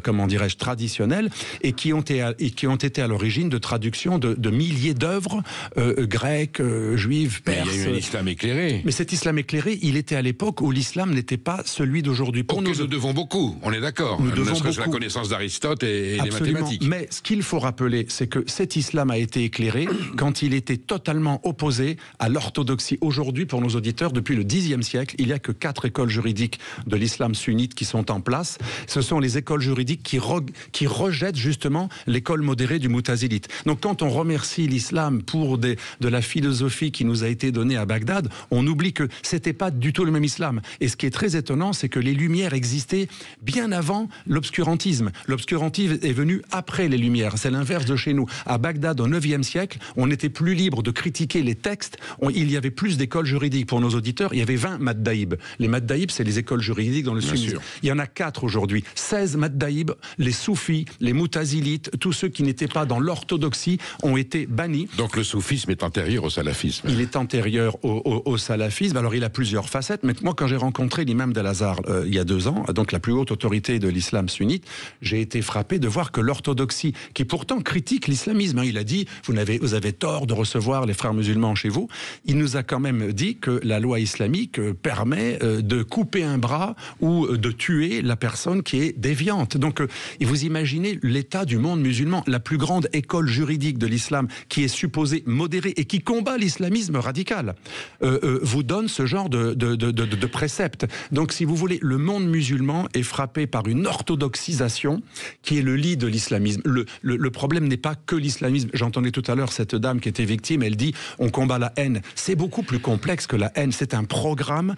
comment dirais-je, traditionnelle, et qui ont été à l'origine de traductions de milliers d'œuvres grecques, juives, perses. Mais il y a eu un islam éclairé. Mais cet islam éclairé, il était à l'époque où l'islam n'était pas celui d'aujourd'hui. Nous devons beaucoup, on est d'accord. Nous devons beaucoup. La connaissance d'Aristote et les Absolument. mathématiques. Mais ce qu'il faut rappeler, c'est que cet islam a été éclairé quand il était totalement opposé à l'orthodoxie. Aujourd'hui, pour nos auditeurs, depuis le Xe siècle, il n'y a que 4 écoles juridiques de l'islam sunnite qui sont en place. Ce sont les écoles juridiques qui rejettent justement l'école modérée du Moutazilite. Donc quand on remercie l'islam pour de la philosophie qui nous a été donnée à Bagdad, on oublie que c'était pas du tout le même islam. Et ce qui est très étonnant, c'est que les Lumières existaient bien avant l'obscurantisme. L'obscurantisme est venu après les Lumières. C'est l'inverse de chez nous. À Bagdad, au IXe siècle, on était plus libre de critiquer les textes. Il y avait plus d'écoles juridiques. Pour nos auditeurs, il y avait 20 maddaïb. Les maddaïb, c'est les écoles juridiques dans le sunnisme. Il y en a 4 aujourd'hui. 16 maddaïb, les soufis, les moutazilites, tous ceux qui n'étaient pas dans l'orthodoxie ont été bannis. Donc le soufisme est antérieur au salafisme. Il est antérieur au salafisme. Alors il a plusieurs facettes. Mais moi, quand j'ai rencontré l'imam d'Al-Azhar il y a 2 ans, donc la plus haute autorité de l'islam sunnite, j'ai été frappé de voir que l'orthodoxie, qui pourtant critique l'islamisme, il a dit vous avez tort de recevoir les frères musulmans chez vous. Il nous a quand même dit que la loi islamique permet de couper un bras ou de tuer la personne qui est déviante. Donc, vous imaginez l'état du monde musulman, la plus grande école juridique de l'islam qui est supposée modérée et qui combat l'islamisme radical, vous donne ce genre de préceptes. Donc, si vous voulez, le monde musulman est frappé par une orthodoxisation qui est le lit de l'islamisme. Le problème n'est pas que l'islamisme. J'entendais tout à l'heure cette dame qui était victime, elle dit on combat la haine. C'est beaucoup plus complexe que la haine. C'est un programme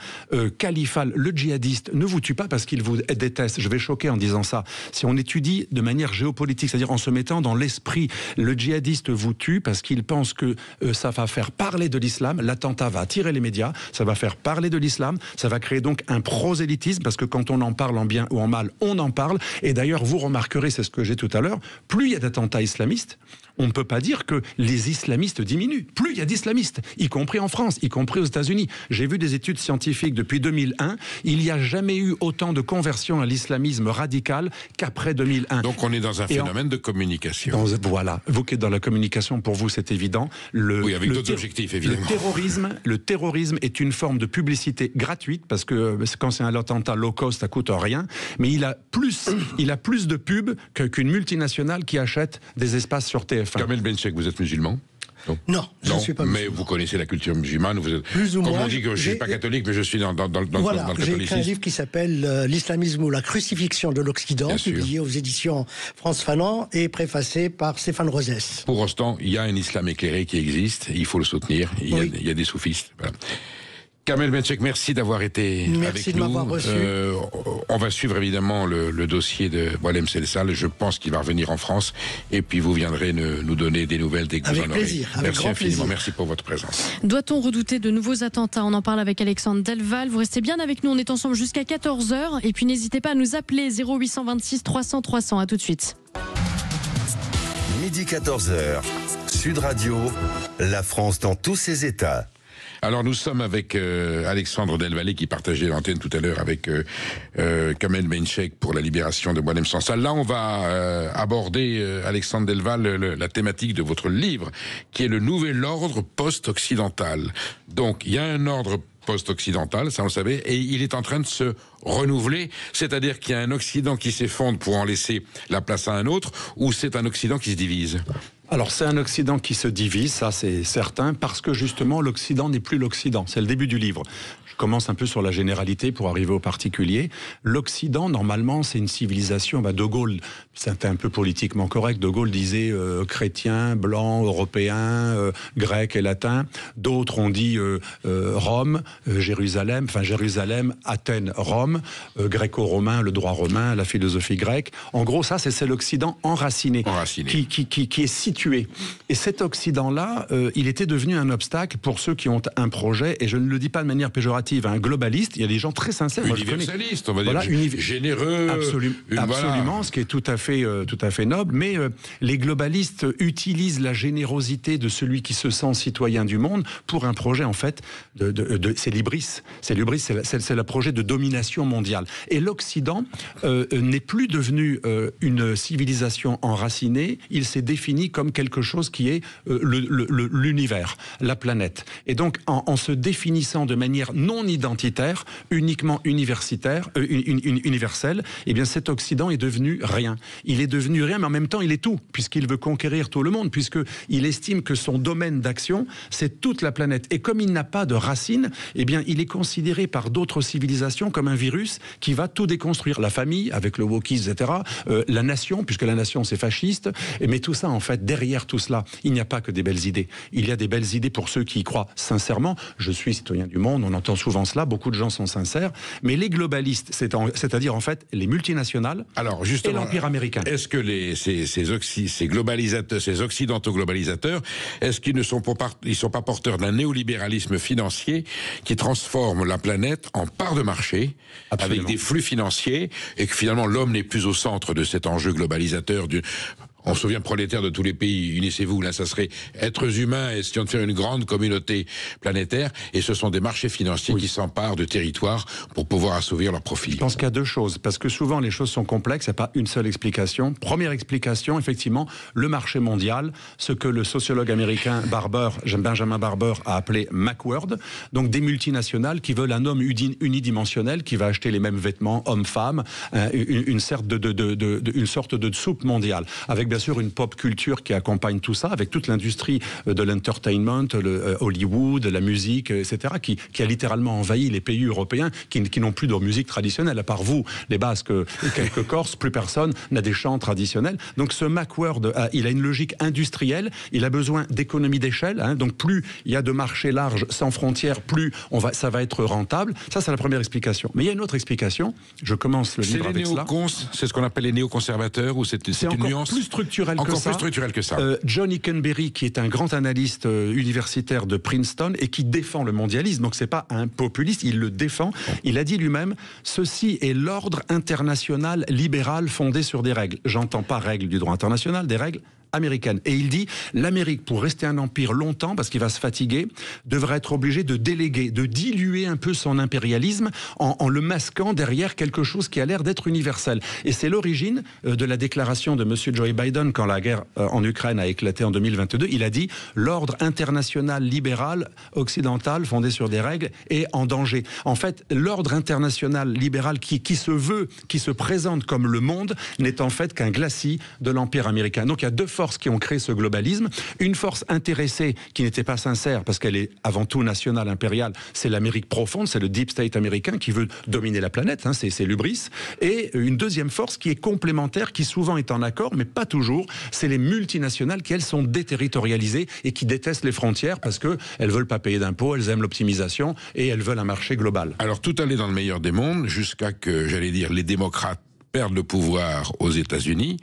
califal internationale, le djihadiste ne vous tue pas parce qu'il vous déteste. Je vais choquer en disant ça. Si on étudie de manière géopolitique, c'est-à-dire en se mettant dans l'esprit, le djihadiste vous tue parce qu'il pense que ça va faire parler de l'islam, l'attentat va attirer les médias, ça va faire parler de l'islam, ça va créer donc un prosélytisme, parce que quand on en parle en bien ou en mal, on en parle. Et d'ailleurs, vous remarquerez, c'est ce que j'ai tout à l'heure, plus il y a d'attentats islamistes, on ne peut pas dire que les islamistes diminuent. Plus il y a d'islamistes, y compris en France, y compris aux États-Unis. J'ai vu des études scientifiques depuis 2001. Il n'y a jamais eu autant de conversions à l'islamisme radical qu'après 2001. Donc on est dans un phénomène de communication. Voilà. Vous qui êtes dans la communication, pour vous c'est évident. Oui, avec d'autres objectifs, évidemment. Le terrorisme est une forme de publicité gratuite, parce que quand c'est un attentat low cost, ça coûte rien. Mais il a plus de pubs qu'une multinationale qui achète des espaces sur TF1. Kamel Benchek, vous êtes musulman ? Non, je ne suis pas musulman. Mais vous connaissez la culture musulmane. Vous êtes, plus ou comme moins. on dit que je ne suis pas catholique, mais je suis dans le catholicisme. J'ai écrit un livre qui s'appelle L'islamisme ou la crucifixion de l'Occident, publié aux éditions France Fanon et préfacé par Stéphane Rosès. Pour autant, il y a un islam éclairé qui existe, il faut le soutenir. Il y a des soufistes. Voilà. Kamel Benchek, merci d'avoir été avec nous. Merci de m'avoir reçu. On va suivre évidemment le dossier de Boualem Sansal. Je pense qu'il va revenir en France. Et puis vous viendrez nous donner des nouvelles dès que vous en aurez. Avec merci grand infiniment. plaisir. Merci pour votre présence. Doit-on redouter de nouveaux attentats ? On en parle avec Alexandre Delval. Vous restez bien avec nous. On est ensemble jusqu'à 14h. Et puis n'hésitez pas à nous appeler 0826 300 300. À tout de suite. Midi 14h. Sud Radio. La France dans tous ses états. Alors nous sommes avec Alexandre Delvalle qui partageait l'antenne tout à l'heure avec Kamel Benchek pour la libération de Boualem Sansal. Là on va aborder, Alexandre Delvalle, la thématique de votre livre, qui est le nouvel ordre post-occidental. Donc il y a un ordre post-occidental, ça on le savait, et il est en train de se renouveler, c'est-à-dire qu'il y a un Occident qui s'effondre pour en laisser la place à un autre, ou c'est un Occident qui se divise ? Alors c'est un Occident qui se divise, ça c'est certain, parce que justement l'Occident n'est plus l'Occident. C'est le début du livre. Je commence un peu sur la généralité pour arriver au particulier. L'Occident, normalement, c'est une civilisation. De Gaulle, c'était un peu politiquement correct. De Gaulle disait chrétien, blanc, européen, grec et latin. D'autres ont dit Rome, Jérusalem, Athènes, Rome, gréco-romain, le droit romain, la philosophie grecque. En gros, ça c'est l'Occident enraciné. Qui est situé. Et cet Occident-là, il était devenu un obstacle pour ceux qui ont un projet, et je ne le dis pas de manière péjorative, un globaliste. Il y a des gens très sincères. Universaliste, on va dire, généreux. Absolument, ce qui est tout à fait noble. Mais les globalistes utilisent la générosité de celui qui se sent citoyen du monde pour un projet, en fait, c'est l'hybris. C'est le projet de domination mondiale. Et l'Occident n'est plus devenu une civilisation enracinée. Il s'est défini comme quelque chose qui est l'univers, la planète. Et donc, en se définissant de manière non identitaire, uniquement universelle, eh bien cet Occident est devenu rien. Il est devenu rien, mais en même temps, il est tout, puisqu'il veut conquérir tout le monde, puisqu'il estime que son domaine d'action, c'est toute la planète. Et comme il n'a pas de racines, eh bien, il est considéré par d'autres civilisations comme un virus qui va tout déconstruire. La famille, avec le wokisme, etc. La nation, puisque la nation, c'est fasciste. Mais tout ça, en fait, derrière tout cela, il n'y a pas que des belles idées. Il y a des belles idées pour ceux qui y croient sincèrement. Je suis citoyen du monde, on entend souvent cela, beaucoup de gens sont sincères. Mais les globalistes, c'est-à-dire en fait les multinationales et l'Empire américain. Est-ce que ces globalisateurs, ces occidentaux globalisateurs, est-ce qu'ils ne sont pas porteurs d'un néolibéralisme financier qui transforme la planète en part de marché, avec des flux financiers, et que finalement l'homme n'est plus au centre de cet enjeu globalisateur on se souvient, prolétaires de tous les pays, unissez-vous, là ça serait êtres humains, essayons de faire une grande communauté planétaire, et ce sont des marchés financiers qui s'emparent de territoires pour pouvoir assouvir leurs profits. Je pense qu'il y a deux choses, parce que souvent les choses sont complexes, il n'y a pas une seule explication. Première explication, effectivement, le marché mondial, ce que le sociologue américain Benjamin Barber a appelé Macworld, donc des multinationales qui veulent un homme unidimensionnel qui va acheter les mêmes vêtements, homme-femme, une sorte de soupe mondiale, avec bien sûr une pop culture qui accompagne tout ça, avec toute l'industrie de l'entertainment, Hollywood, la musique, etc., qui a littéralement envahi les pays européens qui n'ont plus de musique traditionnelle. À part vous, les Basques et quelques Corses, plus personne n'a des chants traditionnels. Donc ce Macworld, il a une logique industrielle, il a besoin d'économie d'échelle, hein, donc plus il y a de marchés larges, sans frontières, plus ça va être rentable. Ça, c'est la première explication. Mais il y a une autre explication, je commence le livre avec cela. C'est ce qu'on appelle les néoconservateurs, ou c'est une nuance plus structurelle que ça. Encore plus structurelle que ça. John Hickenberry, qui est un grand analyste universitaire de Princeton et qui défend le mondialisme, donc c'est pas un populiste, il le défend. Il a dit lui-même, ceci est l'ordre international libéral fondé sur des règles. J'entends pas règles du droit international, des règles américaine. Et il dit, l'Amérique, pour rester un empire longtemps, parce qu'il va se fatiguer, devrait être obligé de déléguer, de diluer un peu son impérialisme en le masquant derrière quelque chose qui a l'air d'être universel. Et c'est l'origine de la déclaration de M. Joe Biden quand la guerre en Ukraine a éclaté en 2022. Il a dit, l'ordre international libéral occidental fondé sur des règles est en danger. En fait, l'ordre international libéral qui se présente comme le monde n'est en fait qu'un glacis de l'empire américain. Donc il y a deux forces qui ont créé ce globalisme. Une force intéressée qui n'était pas sincère parce qu'elle est avant tout nationale, impériale, c'est l'Amérique profonde, c'est le deep state américain qui veut dominer la planète, hein, c'est l'hubris. Et une deuxième force qui est complémentaire, qui souvent est en accord, mais pas toujours, c'est les multinationales qui, elles, sont déterritorialisées et qui détestent les frontières parce qu'elles veulent pas payer d'impôts, elles aiment l'optimisation et elles veulent un marché global. Alors tout allait dans le meilleur des mondes jusqu'à que, j'allais dire, les démocrates perdent le pouvoir aux États-Unis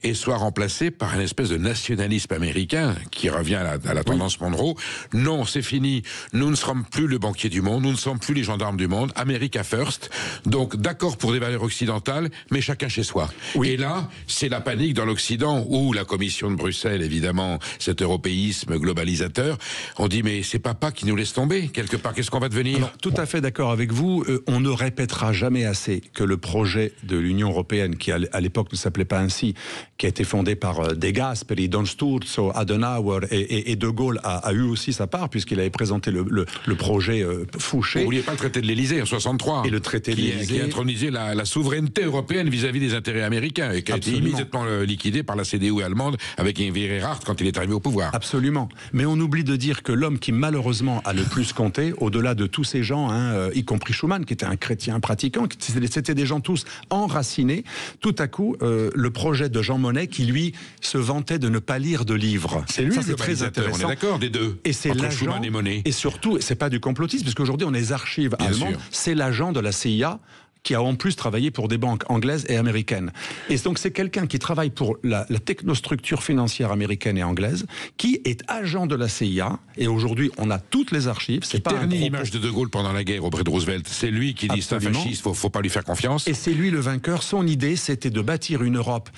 et soit remplacé par une espèce de nationalisme américain qui revient à la tendance Monroe. Non, c'est fini. Nous ne serons plus le banquier du monde, nous ne sommes plus les gendarmes du monde. America first. Donc, d'accord pour des valeurs occidentales, mais chacun chez soi. Oui. Et là, c'est la panique dans l'Occident, où la Commission de Bruxelles, évidemment, cet européisme globalisateur, on dit, mais c'est papa qui nous laisse tomber. Quelque part, qu'est-ce qu'on va devenir? Alors, tout à fait d'accord avec vous. On ne répétera jamais assez que le projet de l'Union européenne, qui à l'époque ne s'appelait pas ainsi, qui a été fondé par De Gasperi, Don Sturzo, Adenauer et De Gaulle a eu aussi sa part puisqu'il avait présenté le projet Fouché. Vous n'oubliez pas le traité de l'Élysée en 63. Et le traité de l'Élysée qui a intronisé la souveraineté européenne vis-à-vis des intérêts américains et qui a été immédiatement liquidé par la CDU allemande avec Ingrid Erhardt quand il est arrivé au pouvoir. Absolument. Mais on oublie de dire que l'homme qui malheureusement a le plus compté, au-delà de tous ces gens, hein, y compris Schuman qui était un chrétien pratiquant, c'était des gens tous enracinés, tout à coup le projet de Jean Monnet qui lui se vantait de ne pas lire de livres. C'est lui, c'est très intéressant. On est d'accord des deux. Et c'est l'agent. Et surtout, c'est pas du complotisme, parce qu'aujourd'hui on a les archives allemandes. C'est l'agent de la CIA qui a en plus travaillé pour des banques anglaises et américaines. Et donc c'est quelqu'un qui travaille pour la technostructure financière américaine et anglaise, qui est agent de la CIA, et aujourd'hui on a toutes les archives. C'est pas ternit l'image de De Gaulle pendant la guerre auprès de Roosevelt. C'est lui qui dit c'est un fasciste, faut pas lui faire confiance. Et c'est lui le vainqueur. Son idée, c'était de bâtir une Europe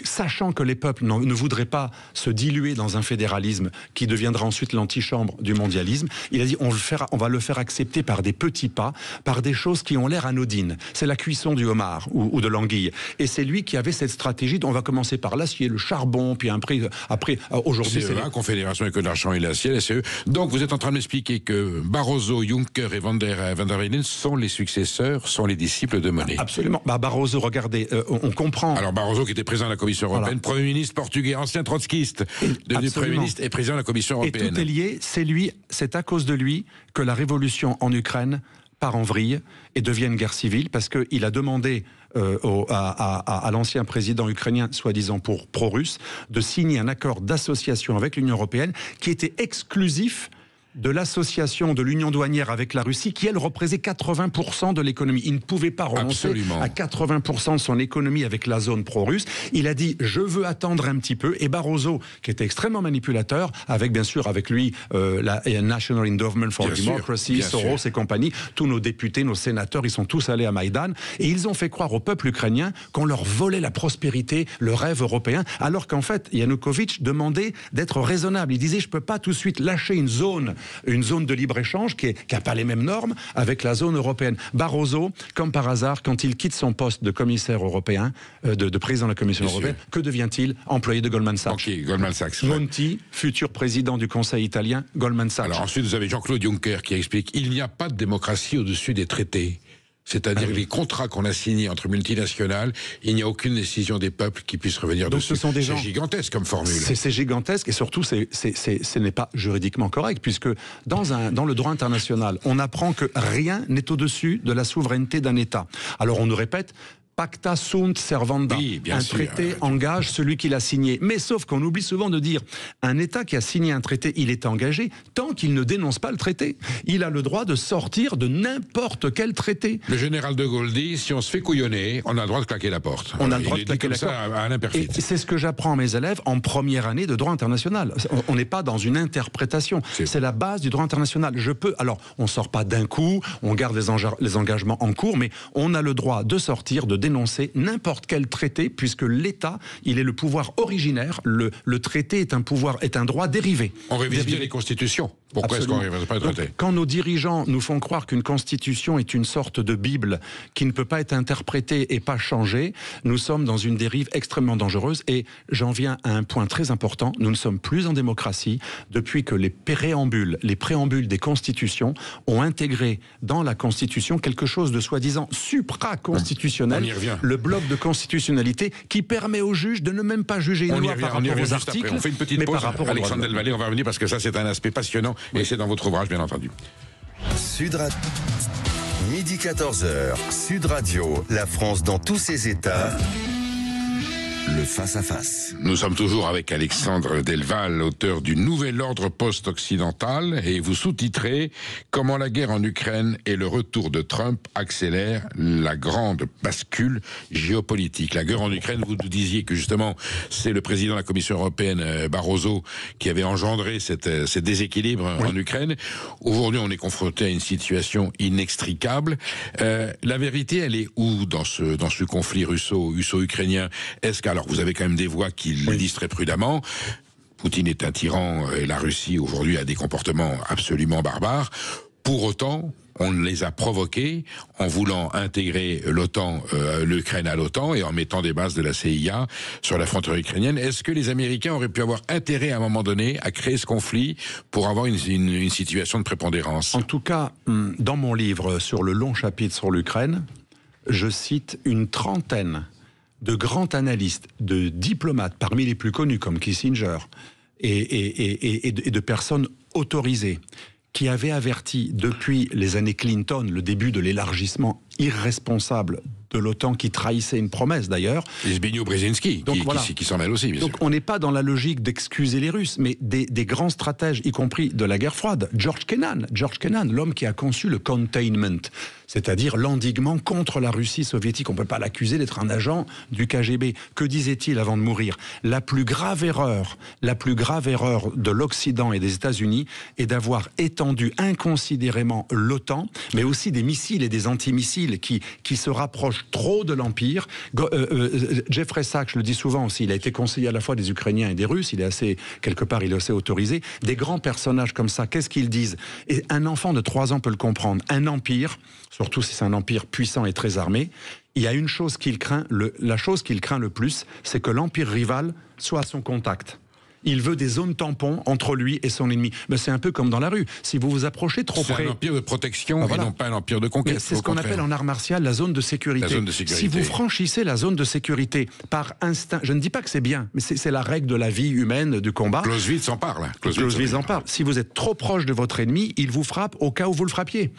sachant que les peuples ne voudraient pas se diluer dans un fédéralisme qui deviendra ensuite l'antichambre du mondialisme, il a dit on va le faire accepter par des petits pas, par des choses qui ont l'air anodines. C'est la cuisson du homard ou de l'anguille. Et c'est lui qui avait cette stratégie. On va commencer par l'acier, le charbon, puis après aujourd'hui c'est la Confédération économique et l'acier, la CE. Donc vous êtes en train de m'expliquer que Barroso, Juncker et Van der Leyen sont les successeurs, sont les disciples de Monnet. Absolument. Barroso, regardez, on comprend. Alors Barroso qui était président de la Commission européenne, Premier ministre portugais, ancien trotskiste, devenu Premier ministre et président de la Commission européenne. Et tout est lié, c'est à cause de lui que la révolution en Ukraine part en vrille et devient une guerre civile, parce qu'il a demandé à l'ancien président ukrainien, soi-disant pro-russe, de signer un accord d'association avec l'Union européenne qui était exclusif de l'association de l'union douanière avec la Russie, qui elle représentait 80% de l'économie. Il ne pouvait pas renoncer à 80% de son économie avec la zone pro-russe. Il a dit je veux attendre un petit peu, et Barroso, qui était extrêmement manipulateur, avec bien sûr avec lui la National Endowment for Democracy, Soros et compagnie, tous nos députés, nos sénateurs, ils sont tous allés à Maïdan, et ils ont fait croire au peuple ukrainien qu'on leur volait la prospérité, le rêve européen, alors qu'en fait Yanukovych demandait d'être raisonnable. Il disait je peux pas tout de suite lâcher une zone de libre-échange qui n'a pas les mêmes normes avec la zone européenne. Barroso, comme par hasard, quand il quitte son poste de commissaire européen, de président de la Commission européenne, que devient-il? Employé de Goldman Sachs. Okay, Goldman Sachs. Monti, futur président du Conseil italien, Goldman Sachs. Alors ensuite, vous avez Jean-Claude Juncker qui explique il n'y a pas de démocratie au-dessus des traités. C'est-à-dire les contrats qu'on a signés entre multinationales, il n'y a aucune décision des peuples qui puisse revenir Donc dessus. Ce sont des gens... C'est gigantesque comme formule. C'est gigantesque et surtout ce n'est pas juridiquement correct puisque dans le droit international, on apprend que rien n'est au-dessus de la souveraineté d'un État. Alors on nous répète... Pacta sunt servanda. Oui, bien sûr. Traité engage celui qui l'a signé. Mais sauf qu'on oublie souvent de dire, un État qui a signé un traité, il est engagé tant qu'il ne dénonce pas le traité. Il a le droit de sortir de n'importe quel traité. Le général de Gaulle dit, si on se fait couillonner, on a le droit de claquer la porte. On a le droit de claquer la porte. À Alain Perfit. Et c'est ce que j'apprends à mes élèves en première année de droit international. On n'est pas dans une interprétation. C'est la base du droit international. Alors, on sort pas d'un coup, on garde les engagements en cours, mais on a le droit de sortir, de dénoncer n'importe quel traité, puisque l'État, il est le pouvoir originaire. Le traité est un droit dérivé. On révise bien les constitutions. Pourquoi est-ce qu'on ne révise pas le traité ? Quand nos dirigeants nous font croire qu'une constitution est une sorte de Bible qui ne peut pas être interprétée et pas changée, nous sommes dans une dérive extrêmement dangereuse. Et j'en viens à un point très important. Nous ne sommes plus en démocratie depuis que les préambules des constitutions ont intégré dans la constitution quelque chose de soi-disant supra-constitutionnel, le bloc de constitutionnalité qui permet aux juges de ne même pas juger une loi par rapport aux articles. On fait une petite pause. Alexandre Delvalle, on va revenir parce que ça c'est un aspect passionnant. Et c'est dans votre ouvrage, bien entendu. Midi 14h, Sud Radio, la France dans tous ses états. Le face-à-face. Nous sommes toujours avec Alexandre Delvalle, auteur du Nouvel Ordre Post-Occidental, et vous sous-titrez « Comment la guerre en Ukraine et le retour de Trump accélèrent la grande bascule géopolitique ». La guerre en Ukraine, vous nous disiez que justement, c'est le président de la Commission européenne, Barroso, qui avait engendré ces déséquilibres en Ukraine. Aujourd'hui, on est confronté à une situation inextricable. La vérité, elle est où dans ce conflit russo-ukrainien ? Est-ce qu'à alors, vous avez quand même des voix qui le disent très prudemment. Poutine est un tyran et la Russie, aujourd'hui, a des comportements absolument barbares. Pour autant, on les a provoqués en voulant intégrer l'Ukraine à l'OTAN et en mettant des bases de la CIA sur la frontière ukrainienne. Est-ce que les Américains auraient pu avoir intérêt, à un moment donné, à créer ce conflit pour avoir une situation de prépondérance ? En tout cas, dans mon livre sur le long chapitre sur l'Ukraine, je cite une trentaine de grands analystes, de diplomates, parmi les plus connus comme Kissinger, et de personnes autorisées, qui avaient averti depuis les années Clinton, le début de l'élargissement irresponsable de l'OTAN, qui trahissait une promesse d'ailleurs. Et Zbigniew Brzezinski, qui s'en mêle aussi, bien sûr. Donc on n'est pas dans la logique d'excuser les Russes, mais des grands stratèges, y compris de la guerre froide. George Kennan, l'homme qui a conçu le containment, c'est-à-dire l'endiguement contre la Russie soviétique. On ne peut pas l'accuser d'être un agent du KGB. Que disait-il avant de mourir ? La plus grave erreur de l'Occident et des États-Unis est d'avoir étendu inconsidérément l'OTAN, mais aussi des missiles et des antimissiles qui se rapprochent trop de l'Empire. Jeffrey Sachs, je le dis souvent aussi, il a été conseiller à la fois des Ukrainiens et des Russes, il est assez autorisé. Des grands personnages comme ça, qu'est-ce qu'ils disent ? Et un enfant de 3 ans peut le comprendre. Un empire, surtout si c'est un empire puissant et très armé, il y a une chose qu'il craint, la chose qu'il craint le plus, c'est que l'empire rival soit à son contact. Il veut des zones tampons entre lui et son ennemi. Mais c'est un peu comme dans la rue. Si vous vous approchez trop près... C'est un empire de protection et non pas un empire de conquête. C'est ce qu'on appelle en art martial la zone de sécurité. Si vous franchissez la zone de sécurité par instinct, je ne dis pas que c'est bien, mais c'est la règle de la vie humaine, du combat. Clausewitz en parle. Clausewitz en parle. Si vous êtes trop proche de votre ennemi, il vous frappe au cas où vous le frappiez.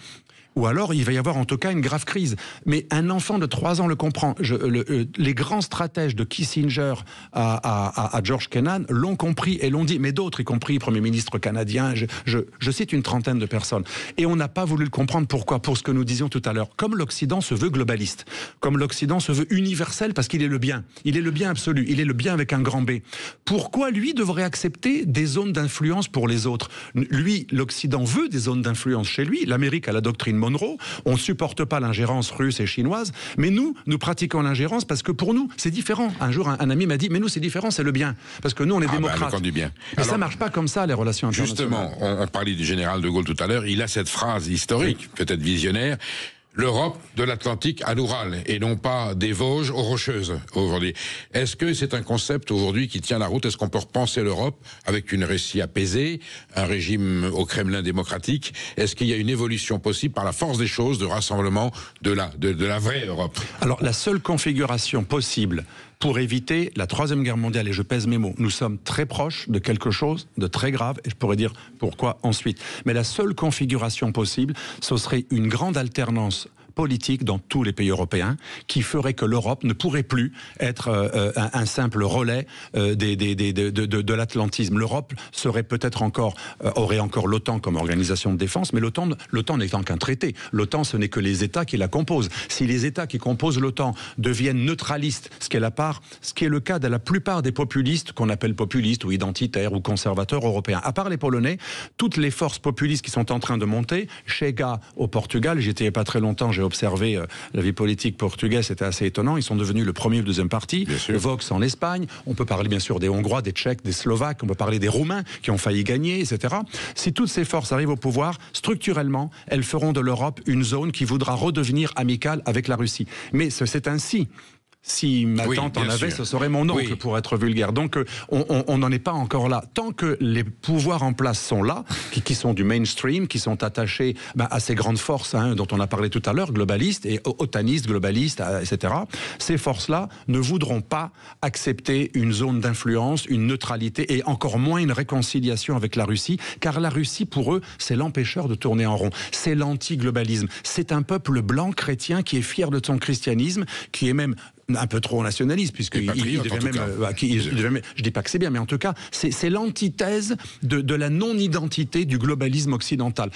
Ou alors, il va y avoir en tout cas une grave crise. Mais un enfant de 3 ans le comprend. Les grands stratèges de Kissinger à George Kennan l'ont compris et l'ont dit. Mais d'autres, y compris Premier ministre canadien, je cite une trentaine de personnes. Et on n'a pas voulu le comprendre. Pourquoi ? Pour ce que nous disions tout à l'heure. Comme l'Occident se veut globaliste, comme l'Occident se veut universel parce qu'il est le bien. Il est le bien absolu. Il est le bien avec un grand B. Pourquoi lui devrait accepter des zones d'influence pour les autres ? Lui, l'Occident veut des zones d'influence chez lui. L'Amérique a la doctrine Monroe, on ne supporte pas l'ingérence russe et chinoise, mais nous pratiquons l'ingérence parce que pour nous, c'est différent. Un jour, un ami m'a dit, mais nous, c'est différent, c'est le bien. Parce que nous, on est démocrates. Le camp du bien. Et ça ne marche pas comme ça, les relations internationales. Justement, on parlait du général de Gaulle tout à l'heure, il a cette phrase historique, peut-être visionnaire, l'Europe de l'Atlantique à l'Oural et non pas des Vosges aux Rocheuses aujourd'hui. Est-ce que c'est un concept aujourd'hui qui tient la route? Est-ce qu'on peut repenser l'Europe avec une Russie apaisée, un régime au Kremlin démocratique? Est-ce qu'il y a une évolution possible par la force des choses de rassemblement de la vraie Europe? Alors la seule configuration possible pour éviter la Troisième Guerre mondiale, et je pèse mes mots, nous sommes très proches de quelque chose de très grave, et je pourrais dire pourquoi ensuite. Mais la seule configuration possible, ce serait une grande alternance politique dans tous les pays européens qui ferait que l'Europe ne pourrait plus être un simple relais de l'atlantisme. L'Europe serait peut-être aurait encore l'OTAN comme organisation de défense, mais l'OTAN n'étant qu'un traité. L'OTAN, ce n'est que les États qui la composent. Si les États qui composent l'OTAN deviennent neutralistes, ce qui est le cas de la plupart des populistes qu'on appelle populistes ou identitaires ou conservateurs européens, à part les Polonais, toutes les forces populistes qui sont en train de monter, Chega au Portugal, j'étais il n'y a pas très longtemps, j'ai observé la vie politique portugaise, c'était assez étonnant. Ils sont devenus le premier ou le deuxième parti. Vox en Espagne. On peut parler bien sûr des Hongrois, des Tchèques, des Slovaques. On peut parler des Roumains qui ont failli gagner, etc. Si toutes ces forces arrivent au pouvoir, structurellement, elles feront de l'Europe une zone qui voudra redevenir amicale avec la Russie. Mais c'est ainsi. Si ma tante en avait, ce serait mon oncle, pour être vulgaire. Donc, on n'en est pas encore là. Tant que les pouvoirs en place sont là, qui sont du mainstream, qui sont attachés à ces grandes forces dont on a parlé tout à l'heure, globalistes et otanistes, globalistes, etc., ces forces-là ne voudront pas accepter une zone d'influence, une neutralité et encore moins une réconciliation avec la Russie, car la Russie, pour eux, c'est l'empêcheur de tourner en rond. C'est l'anti-globalisme. C'est un peuple blanc chrétien qui est fier de son christianisme, qui est même un peu trop nationaliste, puisqu'il devait même, je dis pas que c'est bien, mais en tout cas, c'est l'antithèse de la non-identité du globalisme occidental.